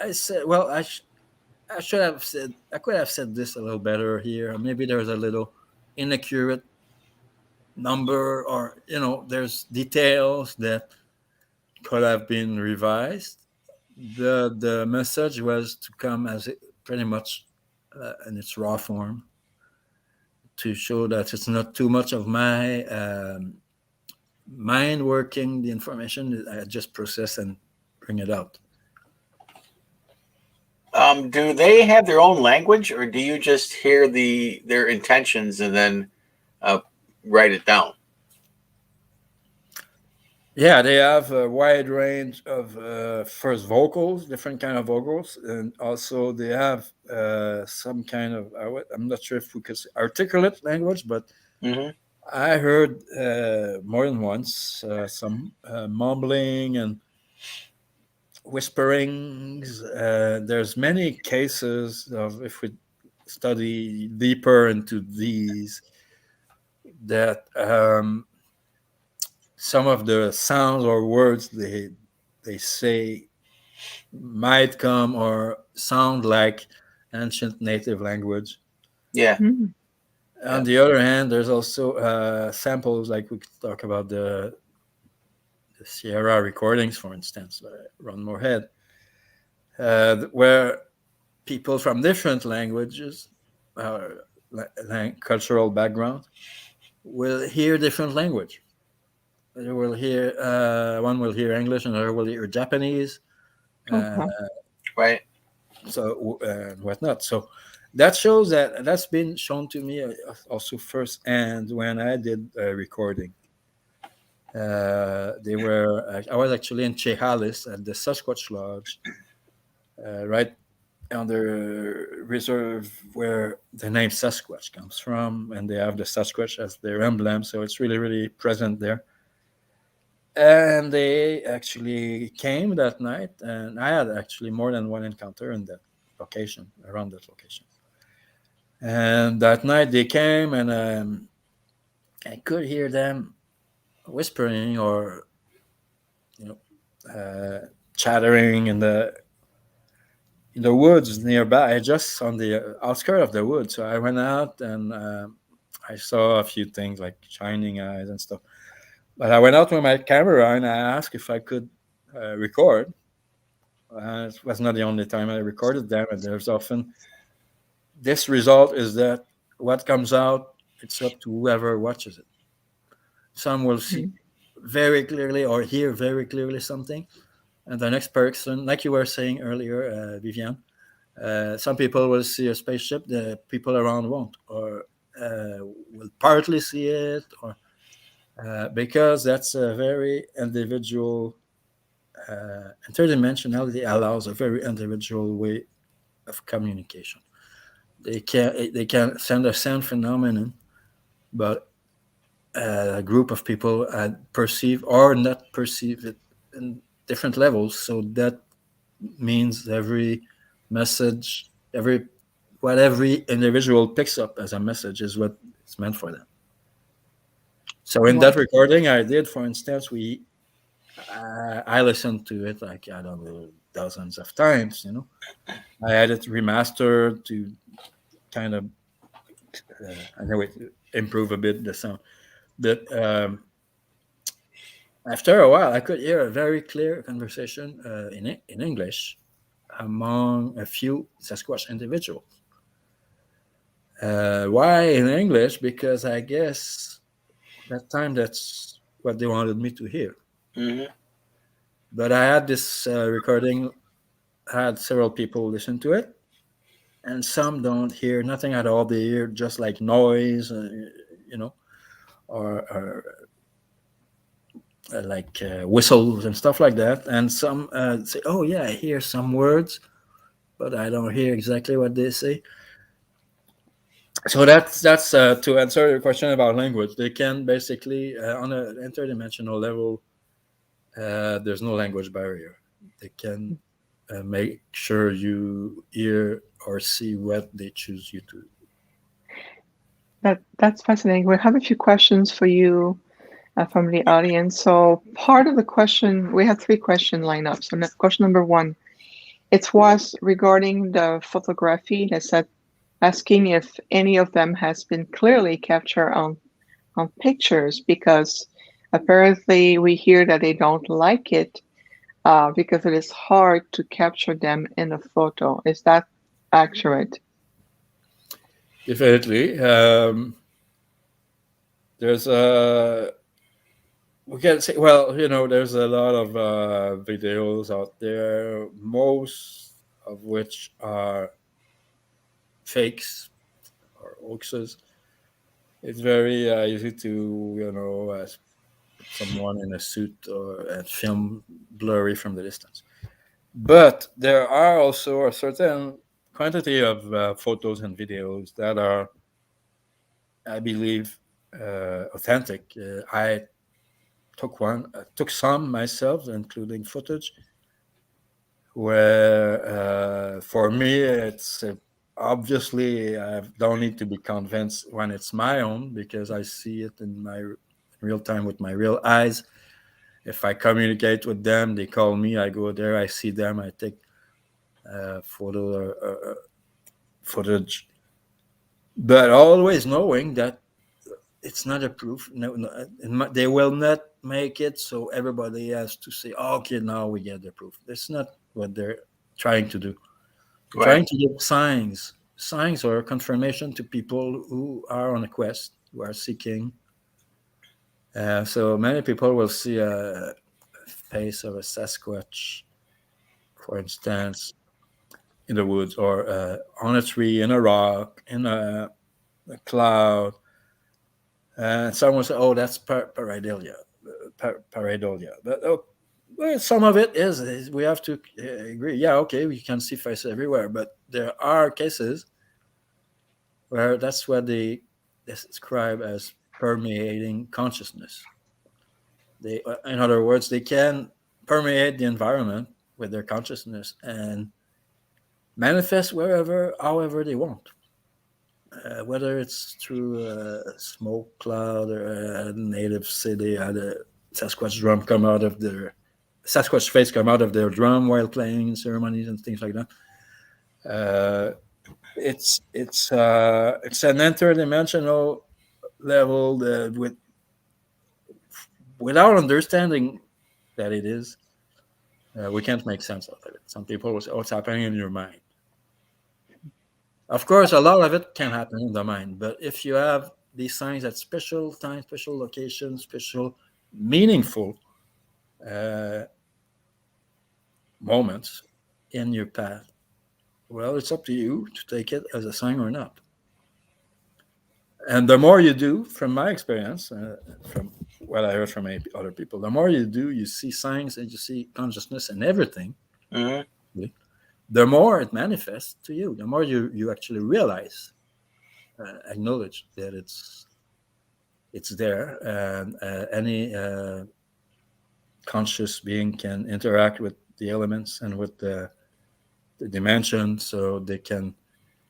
I said, I should have said, I could have said this a little better here. Maybe there's a little inaccurate number, or there's details that could have been revised. The message was to come as pretty much in its raw form, to show that it's not too much of my mind working the information. I just process and bring it out. Do they have their own language, or do you just hear their intentions and then write it down? Yeah, they have a wide range of first vocals, different kind of vocals, and also they have some kind of, I'm not sure if we could say articulate language, but Mm-hmm. I heard more than once some mumbling and whisperings. There's many cases of, if we study deeper into these, that some of the sounds or words they say might come or sound like ancient native language. Yeah. Mm-hmm. On the other hand, there's also samples, like we could talk about the Sierra recordings, for instance, Ron Moorhead, where people from different languages, cultural background, will hear different language. They will hear one will hear English, and another will hear Japanese. Uh, Uh-huh. Right. so whatnot. So that shows that's been shown to me also first, and when I did a recording, they were. I was actually in Chehalis at the Sasquatch Lodge, right on the reserve where the name Sasquatch comes from, and they have the Sasquatch as their emblem, so it's really, really present there. And they actually came that night, and I had actually more than one encounter in that location, around that location. And that night they came, and I could hear them whispering or you know chattering in the woods nearby, just on the outskirts of the woods. So I went out and I saw a few things like shining eyes and stuff. But I went out with my camera and I asked if I could record. It was not the only time I recorded them, and there's often this result is that what comes out, it's up to whoever watches it. Some will see Mhm. very clearly or hear very clearly something, and the next person, like you were saying earlier, Vivian, some people will see a spaceship, the people around won't, or will partly see it, or because that's a very individual. Interdimensionality allows a very individual way of communication. They can send a sound phenomenon, but a group of people perceive or not perceive it in different levels. So that means every message, every individual picks up as a message is what it's meant for them. So in Wow. that recording I did, for instance, I listened to it like I don't know dozens of times. I had it remastered to kind of I know it improve a bit the sound, but after a while I could hear a very clear conversation in English among a few Sasquatch individuals. Why in English? Because I guess that time that's what they wanted me to hear. Hmm. But I had this recording, had several people listen to it, and some don't hear nothing at all. They hear just like noise, you know, or like whistles and stuff like that. And some say, "Oh yeah, I hear some words, but I don't hear exactly what they say." So that's to answer your question about language. They can basically on an interdimensional level. There's no language barrier. They can make sure you hear or see what they choose you to. That's fascinating. We have a few questions for you from the audience. So part of the question, we had three questions lined up. So question number one, it was regarding the photography. They said asking if any of them has been clearly captured on pictures because apparently we hear that they don't like it because it is hard to capture them in a photo. Is that accurate? Definitely, there's a we can say well, there's a lot of videos out there, most of which are fakes or hoaxes. It's very easy to put someone in a suit or and film blurry from the distance. But there are also a certain quantity of photos and videos that are, I believe, authentic. I took some myself, including footage, where for me it's obviously I don't need to be convinced when it's my own because I see it in my real time with my real eyes. If I communicate with them, they call me, I go there, I see them, I take photo or footage, but always knowing that it's not a proof. No, no, they will not make it so everybody has to say, oh, okay, now we get the proof. That's not what they're trying to do. They're Right. trying to give signs or confirmation to people who are on a quest, who are seeking So many people will see a face of a Sasquatch, for instance, in the woods or on a tree, in a rock, in a cloud. And someone say, "Oh, that's pareidolia, pareidolia." But well, some of it is we have to agree. Yeah, okay, we can see faces everywhere, but there are cases where that's what they describe as permeating consciousness. They, in other words, they can permeate the environment with their consciousness and manifest wherever, however they want. Whether it's through a smoke cloud or a native city had a Sasquatch drum come out of their Sasquatch face come out of their drum while playing in ceremonies and things like that. Uh, it's an interdimensional level that without understanding that it is, we can't make sense of it. Some people will say, "Oh, it's happening in your mind." Of course, a lot of it can happen in the mind, but if you have these signs at special time, special locations, special meaningful uh, moments in your path, well, it's up to you to take it as a sign or not. And the more you do, from my experience, from what I heard from other people, the more you do, you see signs and you see consciousness and everything. Mm-hmm. The more it manifests to you, the more you actually realize, acknowledge that it's there, and any conscious being can interact with the elements and with the dimension, so they can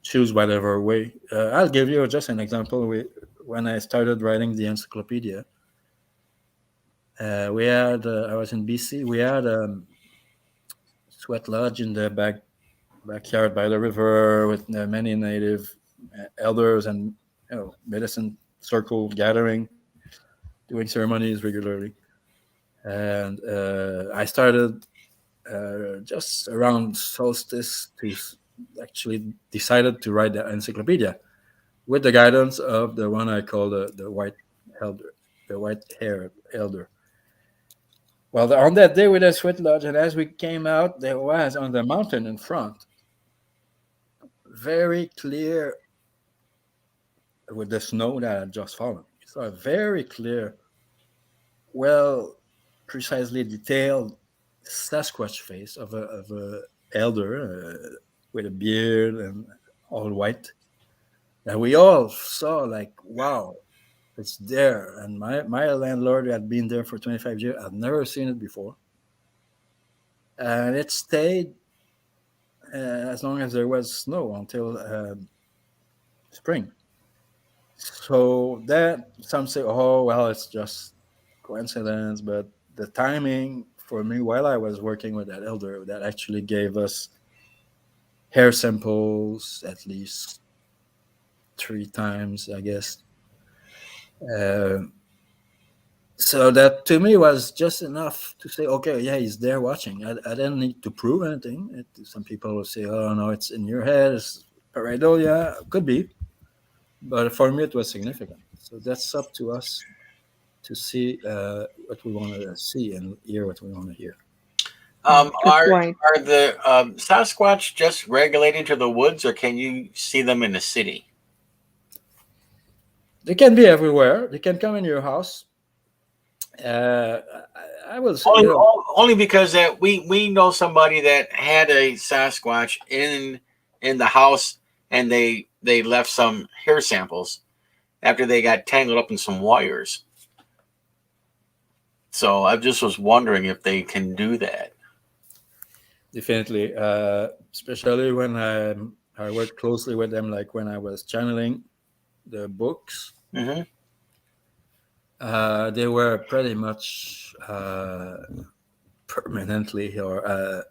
choose whatever way. I'll give you just an example. When I started writing the Encyclopedia, we had I was in BC. We had a sweat lodge in the backyard by the river with many native elders and medicine circle gathering, doing ceremonies regularly. And I started just around solstice to actually decided to write the encyclopedia with the guidance of the one I call the white elder, the white haired elder. Well, on that day with the sweat lodge, and as we came out, there was on the mountain in front, very clear with the snow that had just fallen. So a very clear, well, precisely detailed Sasquatch face of a elder with a beard and all white that we all saw like, wow, it's there. And my landlord had been there for 25 years. I've never seen it before. And it stayed as long as there was snow until spring. So that some say, oh, well, it's just coincidence. But the timing for me while I was working with that elder that actually gave us hair samples at least 3 times, I guess. Uh, so that to me was just enough to say, okay, yeah, he's there watching. I didn't need to prove anything. Some people will say, oh, no, it's in your head. It's pareidolia. Could be. But for me, it was significant. So that's up to us to see what we want to see and hear what we want to hear. Good point. Are the Sasquatch just regulated to the woods, or can you see them in the city? They can be everywhere. They can come in your house. I will say, Only because that we know somebody that had a Sasquatch in the house, and they left some hair samples after they got tangled up in some wires. So I just was wondering if they can do that. definitely, especially when I worked closely with them, like when I was channeling the books. Mm-hmm. They were pretty much permanently, or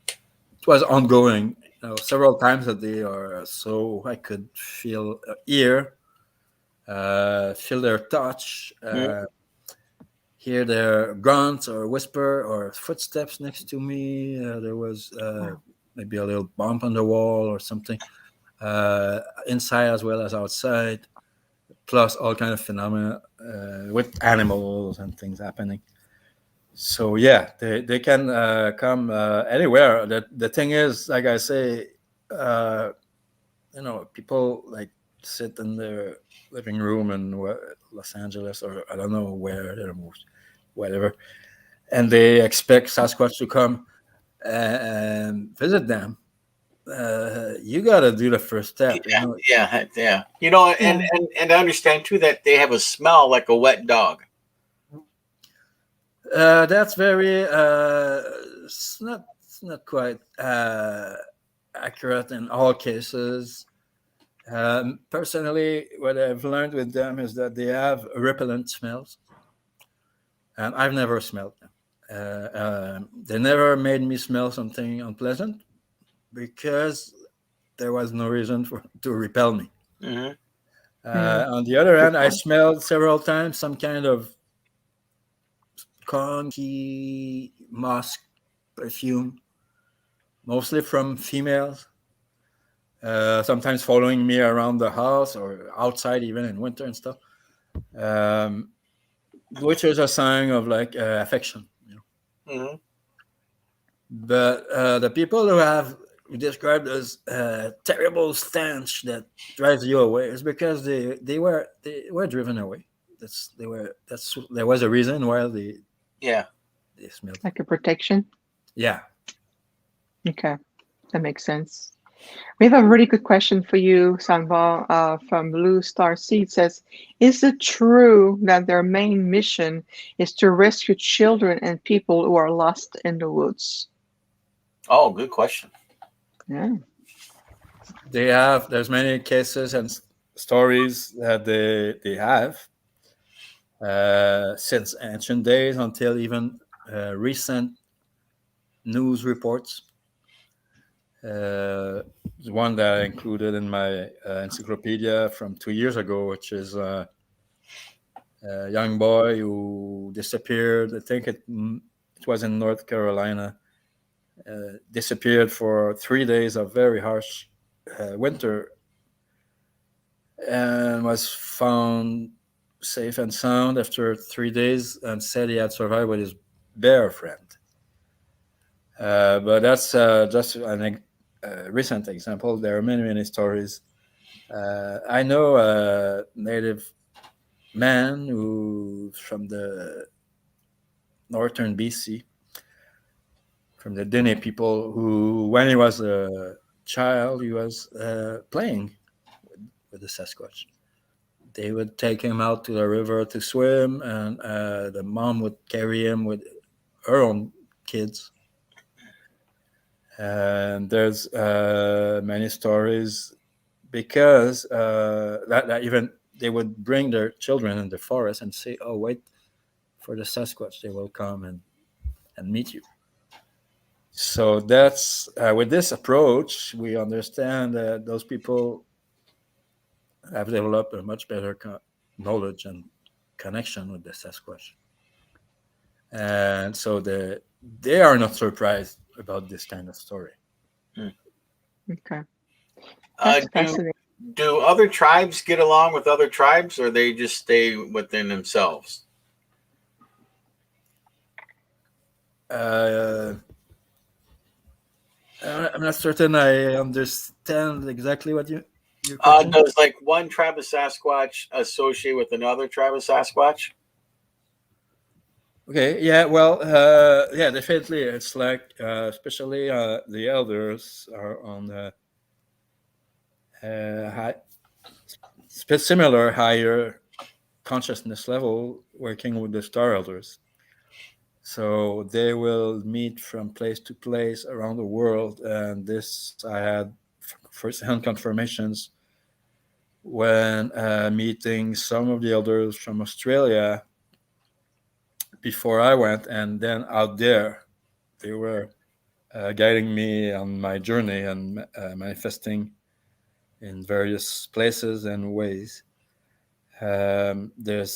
it was ongoing, several times a day, or so. I could feel feel their touch, hear their grunts or whisper or footsteps next to me. There was maybe a little bump on the wall or something, inside as well as outside. Plus all kind of phenomena with animals and things happening. So yeah, they can come anywhere. The thing is, like I say, people like sit in their living room in Los Angeles or I don't know where they're moved, whatever, and they expect Sasquatch to come and visit them. You got to do the first step, Yeah, yeah. And I understand too that they have a smell like a wet dog. That's very. It's not quite accurate in all cases. Personally, what I've learned with them is that they have repellent smells, and I've never smelled them. They never made me smell something unpleasant because there was no reason to repel me. Mm-hmm. On the other hand, I smelled several times some kind of conky musk perfume, mostly from females. Sometimes following me around the house or outside, even in winter and stuff, which is a sign of like affection. Mm-hmm. But the people who described as terrible stench that drives you away is because they were driven away. There was a reason why they smelled like a protection. Yeah. Okay, that makes sense. We have a really good question for you, SunBôw, from Blue Star Seed. Says, is it true that their main mission is to rescue children and people who are lost in the woods? Oh, good question. Yeah. There's many cases and stories that they have since ancient days until even recent news reports. One that I included in my encyclopedia from 2 years ago, which is a young boy who disappeared. I think it was in North Carolina. Disappeared for 3 days of very harsh winter and was found safe and sound after 3 days and said he had survived with his bear friend. But that's just a recent example. There are many stories. I know a native man who from the northern BC, from the Dene people, who when he was a child, he was playing with the Sasquatch. They would take him out to the river to swim, and the mom would carry him with her own kids. And there's many stories because that even they would bring their children in the forest and say, "Oh, wait for the Sasquatch; they will come and meet you." So that's with this approach, we understand that those people have developed a much better knowledge and connection with the Sasquatch, and so they are not surprised about this kind of story. Okay. That's fascinating. Do other tribes get along with other tribes, or they just stay within themselves? I'm not certain I understand exactly what your question. Does like one tribe of Sasquatch associate with another tribe of Sasquatch? Okay, yeah, well, yeah, definitely. It's like, especially the elders are on the similar higher consciousness level, working with the star elders. So they will meet from place to place around the world, and this I had first-hand confirmations when meeting some of the elders from Australia before I went, and then out there they were guiding me on my journey and manifesting in various places and ways. There's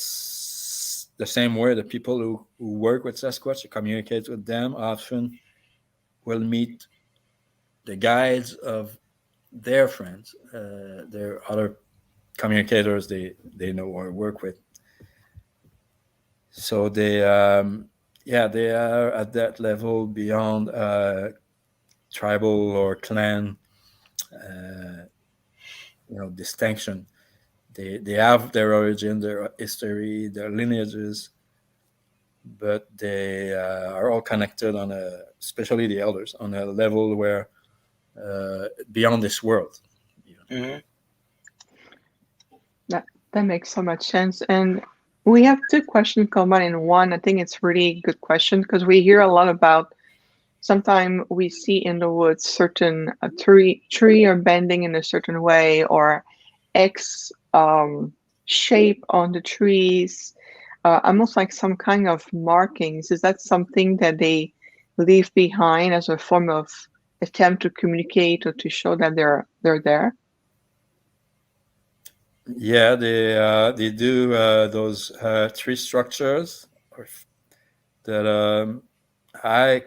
the same way the people who work with Sasquatch, who communicate with them, often will meet the guides of their friends, their other communicators they know or work with. So they they are at that level beyond tribal or clan uh, distinction. They have their origin, their history, their lineages, but they are all connected on especially the elders, on a level where beyond this world. Mm-hmm. That makes so much sense. And we have two questions combined in one. I think it's really good question because we hear a lot about sometimes we see in the woods certain tree are bending in a certain way or X shape on the trees, almost like some kind of markings. Is that something that they leave behind as a form of attempt to communicate or to show that they're there? Yeah, they do those tree structures that I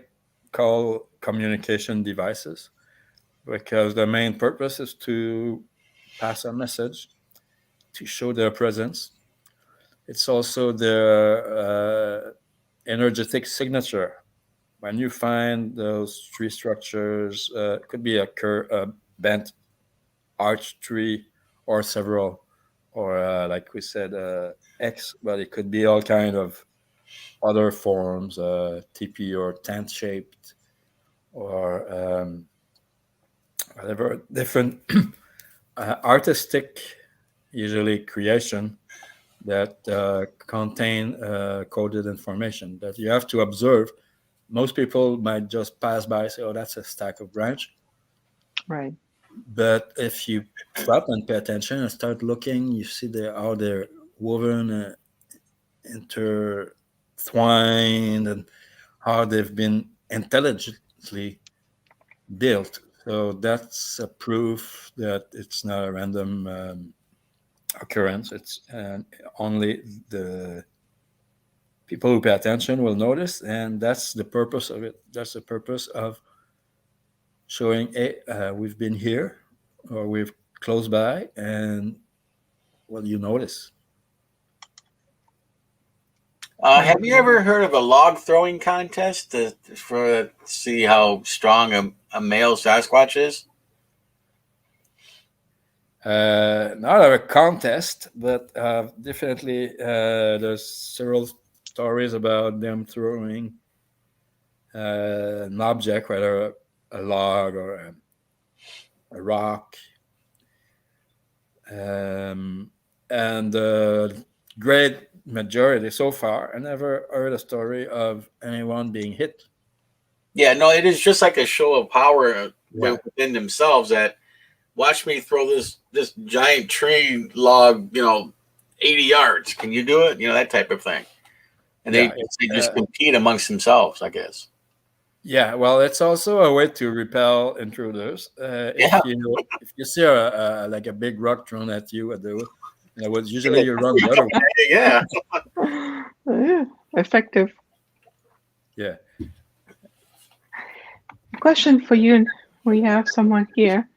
call communication devices, because the main purpose is to pass a message, to show their presence. It's also their energetic signature. When you find those tree structures, it could be a bent arch tree or several, or like we said, X, but it could be all kind of other forms, teepee or tent shaped, or whatever different artistic, usually creation that contain coded information that you have to observe. Most people might just pass by, say, "Oh, that's a stack of branch." Right. But if you stop and pay attention and start looking, you see how they're woven, intertwined, and how they've been intelligently built. So that's a proof that it's not a random occurrence. It's only the people who pay attention will notice, and that's the purpose of it. That's the purpose of showing, hey, we've been here, or we've close by, and well, you notice. Have you ever heard of a log throwing contest to see how strong a male Sasquatch is? Not a contest, but definitely there's several stories about them throwing an object, whether a log or a rock, and the great majority so far, I never heard a story of anyone being hit. Yeah, no, it is just like a show of power Yeah. within themselves. That watch me throw this giant tree log, 80 yards. Can you do it? That type of thing. And Yeah, they just compete amongst themselves, I guess. yeah. Well, it's also a way to repel intruders. Yeah. If you see like a big rock thrown at you at the woods, usually you run the other way. Yeah. Yeah, effective. Yeah. Question for you. We have someone here.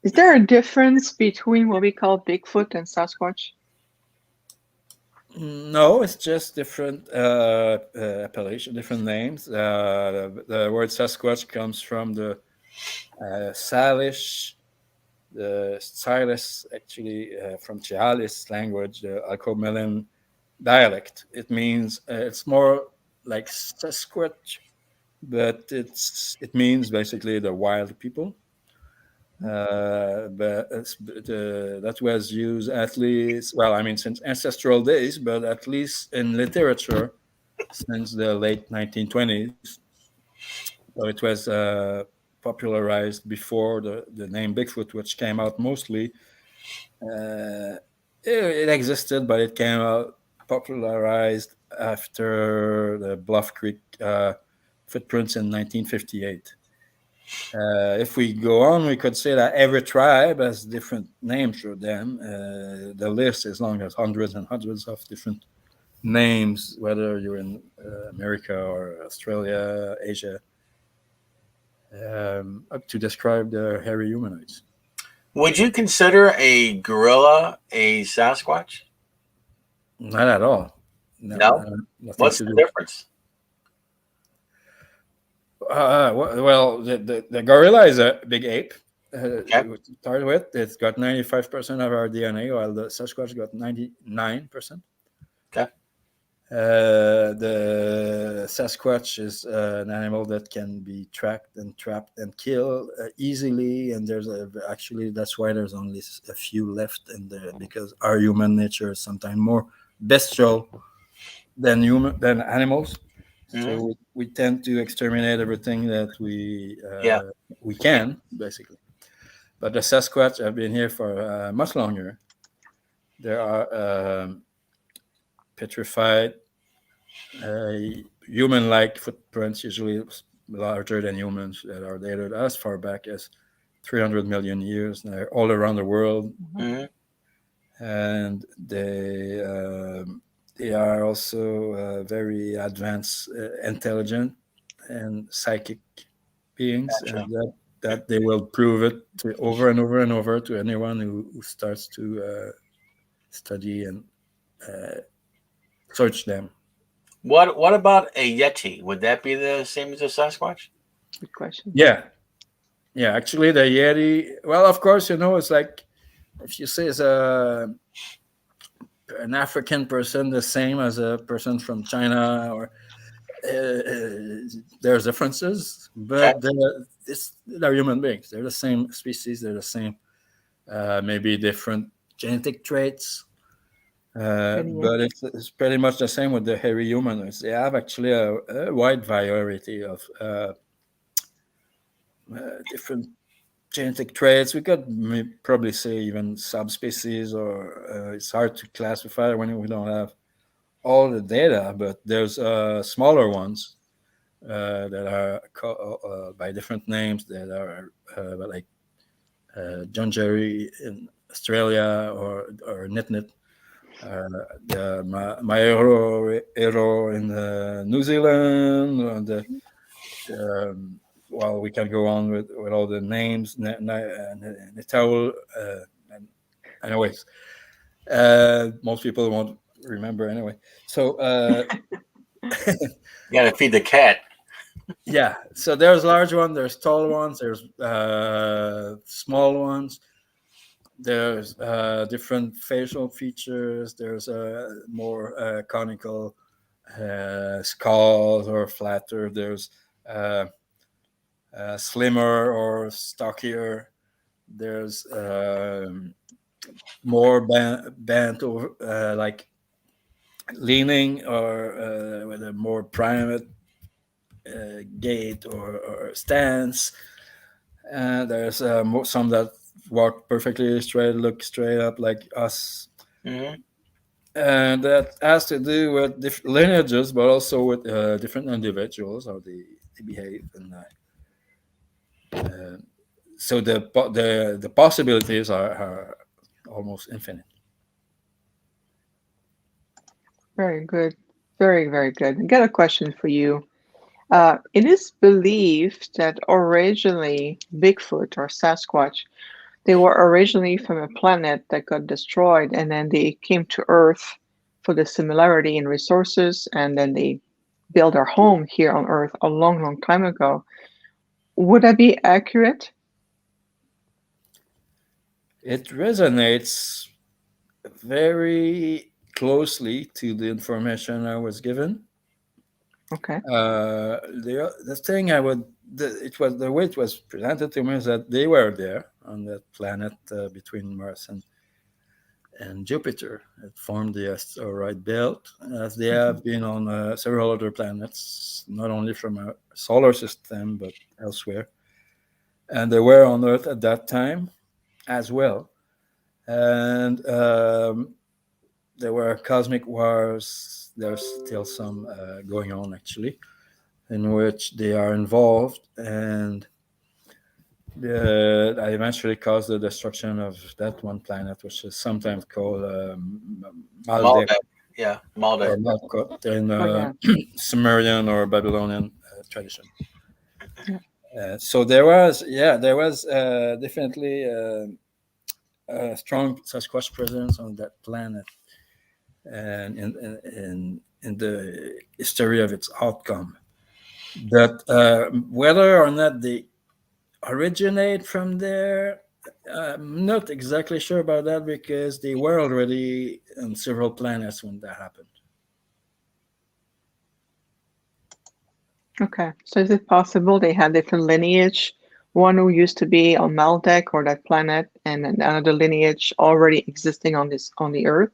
Is there a difference between what we call Bigfoot and Sasquatch? No, it's just different appellation, different names. The word Sasquatch comes from the Salish, the Silas, actually from Chialis language, the Alcomelin dialect. It means it's more like Sasquatch, but it means basically the wild people. That was used at least, well, I mean, since ancestral days, but at least in literature since the late 1920s. So it was popularized before the name Bigfoot, which came out mostly. It existed, but it came out popularized after the Bluff Creek footprints in 1958. If we go on, we could say that every tribe has different names for them. The list is long as hundreds and hundreds of different names, whether you're in America or Australia, Asia, up to describe the hairy humanoids. Would you consider a gorilla a Sasquatch? Not at all. No. Nothing What's to the do. difference? Well, the gorilla is a big ape. Okay. To start with, it's got 95% of our DNA, while the Sasquatch got 99%. Okay. The Sasquatch is an animal that can be tracked and trapped and killed easily, and actually that's why there's only a few left in there, because our human nature is sometimes more bestial than animals. So we tend to exterminate everything that we can, basically. But the Sasquatch have been here for much longer. There are petrified human-like footprints, usually larger than humans, that are dated as far back as 300 million years. They're all around the world, and they are also very advanced, intelligent, and psychic beings, Gotcha. and that they will prove it over and over and over to anyone who starts to study and search them. What about a Yeti? Would that be the same as a Sasquatch? Good question. Yeah. Actually, the Yeti. Well, of course, it's like if you say it's an African person the same as a person from China, or there's differences, Okay. but they're human beings. They're the same species. They're the same, maybe different genetic traits. But it's pretty much the same with the hairy humanoids. They have actually a wide variety of different genetic traits. We could probably say even subspecies, or it's hard to classify when we don't have all the data. But there's smaller ones that are called by different names, that are like John Jerry in Australia, or Nit. The Maero in New Zealand, well, we can go on with all the names. Nitaul, anyways, most people won't remember anyway. So You got to feed the cat. yeah, so there's large ones, there's tall ones, there's small ones. There's different facial features. There's more conical skulls, or flatter. There's slimmer or stockier. There's more bent over, like leaning, or with a more primate gait or stance. There's some that walk perfectly straight, look straight up like us. And that has to do with different lineages, but also with different individuals, how they behave. And so the possibilities are almost infinite. Very good. Very, very good. I got a question for you. It is believed that originally Bigfoot or Sasquatch, they were originally from a planet that got destroyed, and then they came to Earth for the similarity in resources, and then they built their home here on Earth a long, long time ago. Would that be accurate? It resonates very closely to the information I was given. Okay. The thing it was the way it was presented to me is that they were there on that planet between Mars and Jupiter. It formed the asteroid belt, as they have been on several other planets, not only from our solar system but elsewhere. And they were on Earth at that time as well. And there were cosmic wars. There's still some going on, actually, in which they are involved, and I eventually caused the destruction of that one planet, which is sometimes called Maldek, Maldek, or Malkut in Sumerian or Babylonian tradition. So there was definitely a strong Sasquatch presence on that planet, and in the history of its outcome. But whether or not they originate from there, I'm not exactly sure about that, because they were already on several planets when that happened. Okay, so is it possible they had different lineage? One who used to be on Maldek or that planet, and another lineage already existing on the Earth?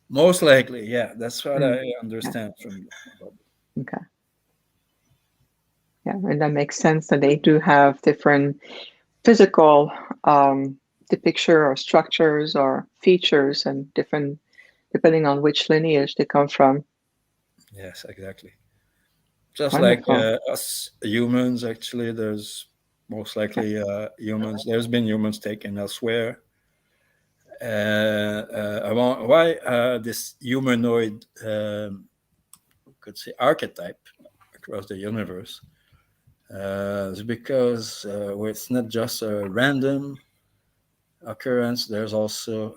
Most likely, yeah. That's what Mm, I yeah, understand from. okay. Yeah, and that makes sense that they do have different physical depiction or structures or features, and different depending on which lineage they come from. Yes, exactly. Just like Wonderful. us humans, actually, there's most Yeah. likely humans. There's been humans taken elsewhere. Why this humanoid, could say, archetype across the universe? It's because it's not just a random occurrence. There's also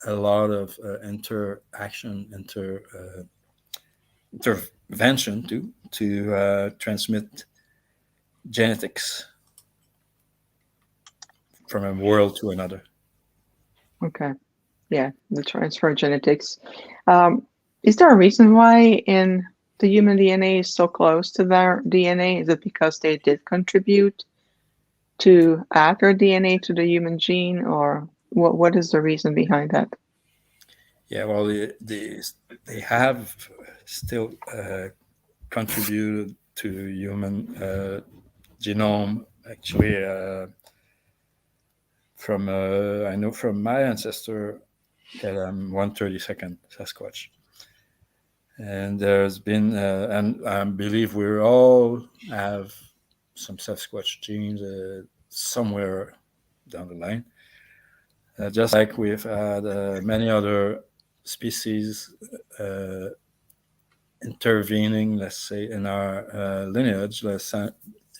a lot of interaction, intervention to transmit genetics from a world to another. Okay. Yeah, the transfer genetics. Um, is there a reason why in the human DNA is so close to their DNA? Is it because they did contribute to add their DNA to the human gene, or what is the reason behind that? Yeah, well, they have still contributed to human genome. Actually, from I know from my ancestor that I'm 132nd Sasquatch, and there's been and I believe we all have some Sasquatch genes somewhere down the line. Just like we've had many other species intervening, let's say, in our lineage. The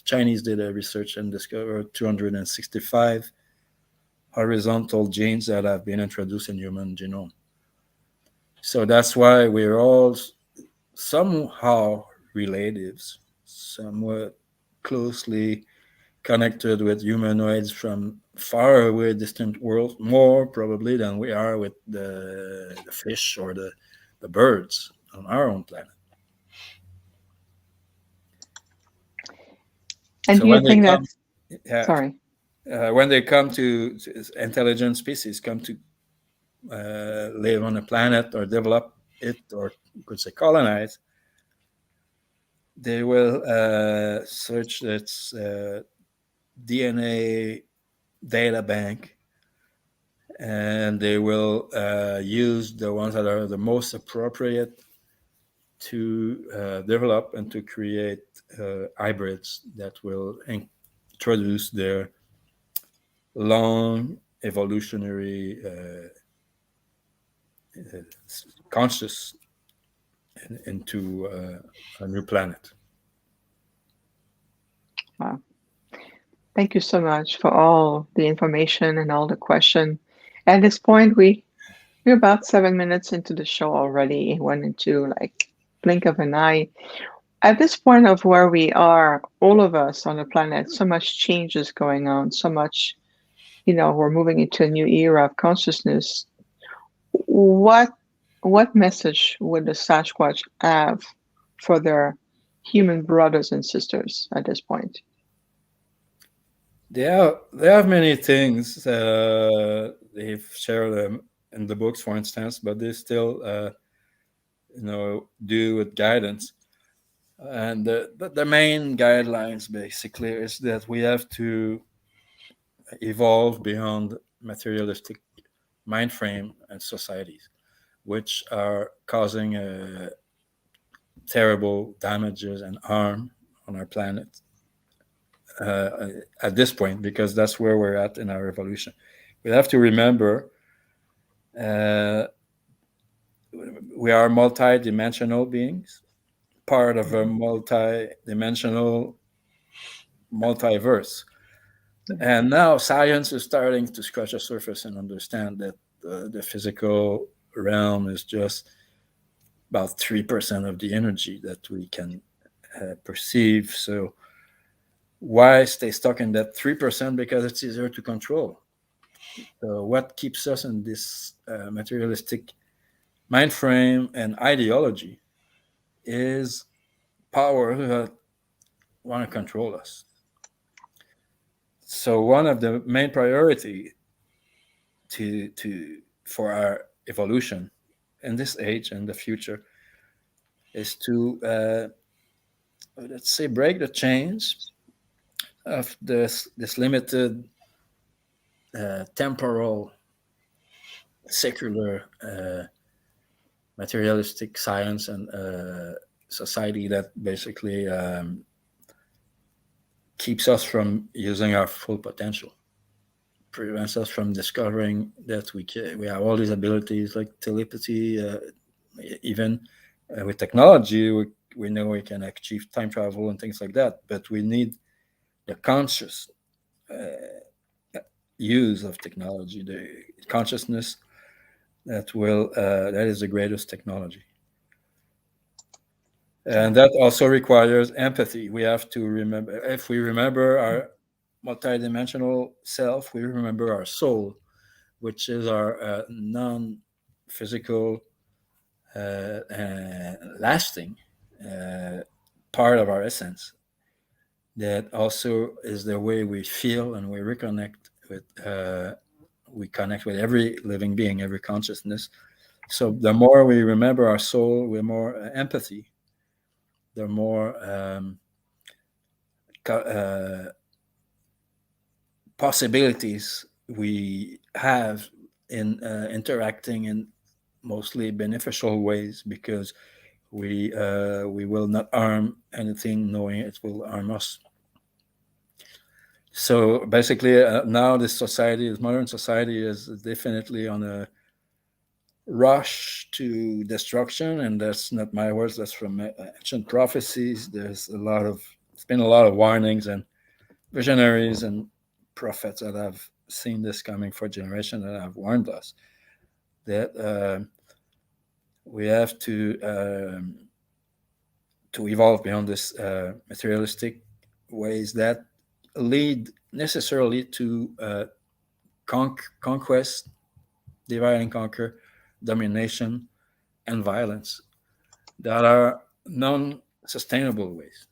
Chinese did a research and discovered 265 horizontal genes that have been introduced in human genome. So that's why we're all somehow relatives, somewhat closely connected with humanoids from far away distant worlds, more probably than we are with the fish or the birds on our own planet. And So do you when they think come, that's, yeah, sorry, when they come to intelligent species, come to live on a planet or develop it, or you could say colonize, they will search its DNA data bank, and they will use the ones that are the most appropriate to develop and to create hybrids that will introduce their long evolutionary conscious into a new planet. wow. Thank you so much for all the information and all the question. At this point, we're about 7 minutes into the show already. It went into like blink of an eye. At this point of where we are, all of us on the planet, so much change is going on, so much, we're moving into a new era of consciousness. What what message would the Sasquatch have for their human brothers and sisters at this point? They have many things. They've shared them in the books, for instance, but they still, do with guidance. And the main guidelines basically is that we have to evolve beyond materialistic mind frame and societies, which are causing terrible damages and harm on our planet at this point, because that's where we're at in our evolution. We have to remember uh, we are multi-dimensional beings, part of a multi-dimensional multiverse. And now science is starting to scratch the surface and understand that the physical realm is just about 3% of the energy that we can perceive. So why stay stuck in that 3%? Because it's easier to control. So what keeps us in this materialistic mind frame and ideology is power that want to control us. So one of the main priority for our evolution in this age and the future is to let's say break the chains of this limited temporal secular materialistic science and society that basically keeps us from using our full potential, prevents us from discovering that we have all these abilities like telepathy, even with technology we know we can achieve time travel and things like that, but we need the conscious use of technology, the consciousness that is the greatest technology. And that also requires empathy. We have to remember, if we remember our multidimensional self, we remember our soul, which is our non-physical and lasting part of our essence. That also is the way we feel and we reconnect with, we connect with every living being, every consciousness. So the more we remember our soul, we're more empathy, the more possibilities we have in interacting in mostly beneficial ways, because we will not harm anything knowing it will harm us. So basically now this modern society is definitely on a rush to destruction, and that's not my words, that's from ancient prophecies. It's been a lot of warnings and visionaries and prophets that have seen this coming for generations that have warned us that we have to evolve beyond this materialistic ways that lead necessarily to conquest, divide and conquer, domination, and violence that are non-sustainable ways.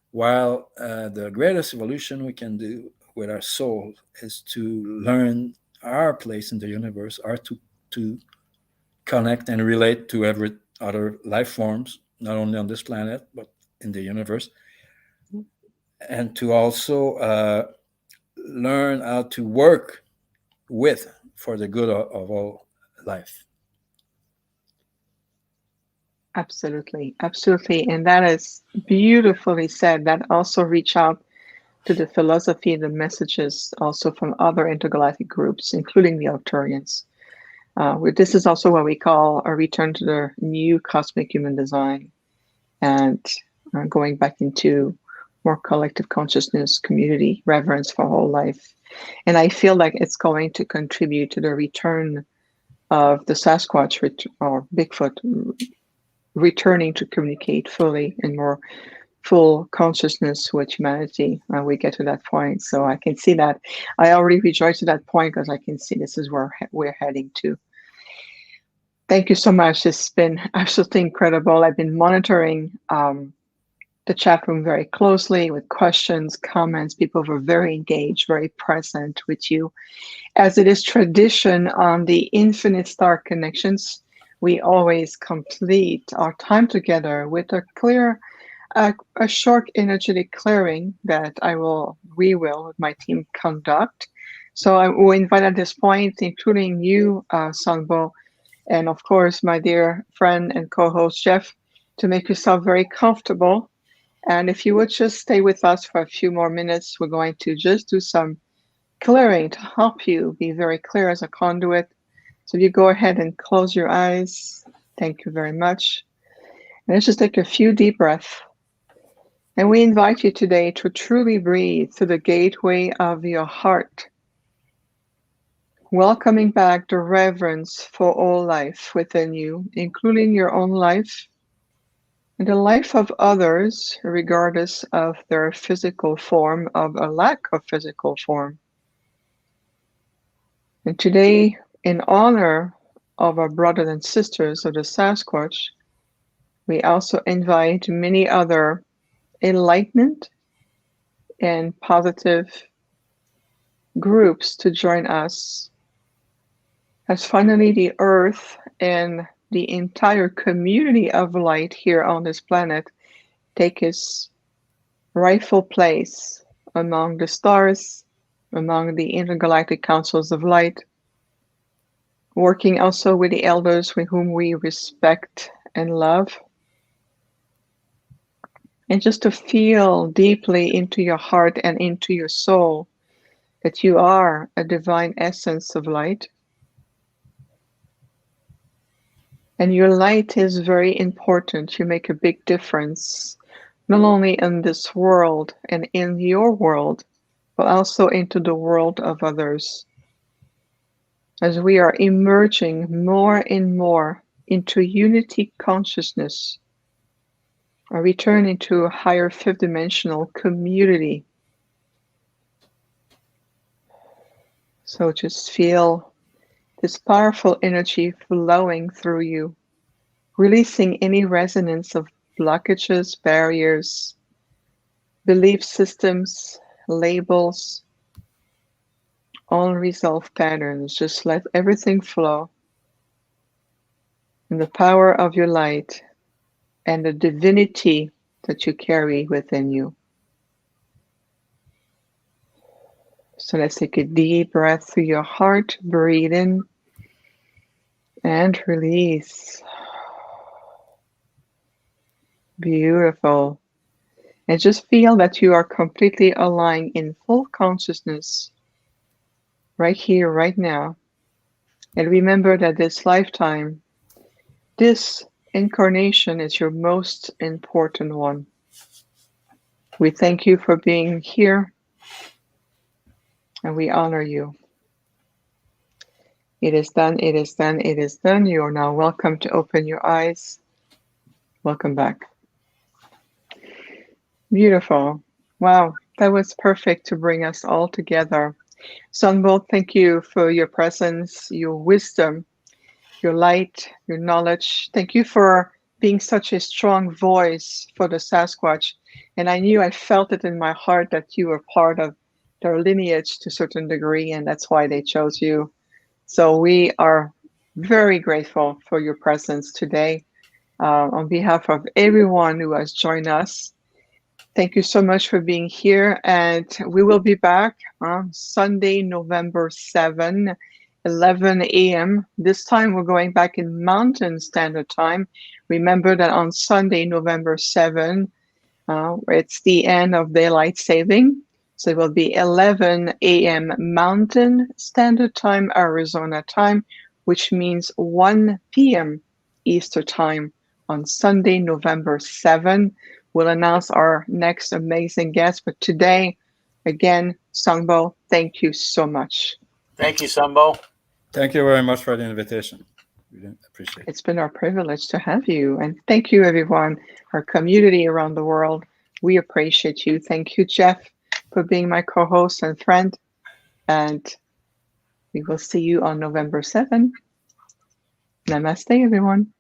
While the greatest evolution we can do with our soul is to learn our place in the universe, or to connect and relate to every other life forms, not only on this planet, but in the universe. And to also learn how to work with for the good of all life. Absolutely, absolutely. And that is beautifully said. That also reach out to the philosophy and the messages also from other intergalactic groups, including the Arcturians. This is also what we call a return to the new cosmic human design, and going back into more collective consciousness, community, reverence for whole life. And I feel like it's going to contribute to the return of the Sasquatch or Bigfoot returning to communicate fully in more full consciousness with humanity when we get to that point. So I can see that. I already rejoice at that point because I can see this is where we're heading to. Thank you so much. It's been absolutely incredible. I've been monitoring the chat room very closely with questions, comments. People were very engaged, very present with you. As it is tradition on the Infinite Star Connections, we always complete our time together with a short energetic clearing that we will, with my team, conduct. So I will invite at this point, including you, SunBôw, and of course, my dear friend and co-host, Jeff, to make yourself very comfortable. And if you would just stay with us for a few more minutes, we're going to just do some clearing to help you be very clear as a conduit. So you go ahead and close your eyes. Thank you very much. And let's just take a few deep breaths. And we invite you today to truly breathe through the gateway of your heart. welcoming back the reverence for all life within you, including your own life and the life of others, regardless of their physical form, of a lack of physical form. And today, in honor of our brothers and sisters of the Sasquatch, we also invite many other enlightened and positive groups to join us, as finally the Earth and the entire community of light here on this planet take its rightful place among the stars, among the intergalactic councils of light, working also with the elders with whom we respect and love, and just to feel deeply into your heart and into your soul that you are a divine essence of light. And your light is very important. You make a big difference, not only in this world and in your world, but also into the world of others. As we are emerging more and more into unity consciousness, a return into a higher fifth dimensional community. So just feel this powerful energy flowing through you, releasing any resonance of blockages, barriers, belief systems, labels, unresolved patterns. Just let everything flow in the power of your light and the divinity that you carry within you. So let's take a deep breath through your heart, breathe in and release. Beautiful. And just feel that you are completely aligned in full consciousness right here, right now. And remember that this lifetime, this incarnation is your most important one. We thank you for being here and we honor you. It is done, it is done, it is done. You are now welcome to open your eyes. Welcome back. Beautiful. Wow, that was perfect to bring us all together. SunBôw, thank you for your presence, your wisdom, your light, your knowledge. Thank you for being such a strong voice for the Sasquatch. And I felt it in my heart that you were part of their lineage to a certain degree, and that's why they chose you. So we are very grateful for your presence today. On behalf of everyone who has joined us, thank you so much for being here. And we will be back on Sunday, November 7, 11 a.m. This time we're going back in Mountain Standard Time. Remember that on Sunday, November 7, it's the end of daylight saving. So it will be 11 a.m. Mountain Standard Time, Arizona time, which means 1 p.m. Eastern Time on Sunday, November 7. We'll announce our next amazing guest. But today, again, SunBôw, thank you so much. Thank you, SunBôw. Thank you very much for the invitation. We appreciate it. It's been our privilege to have you. And thank you, everyone, our community around the world. We appreciate you. Thank you, Jeff, for being my co-host and friend. And we will see you on November 7. Namaste, everyone.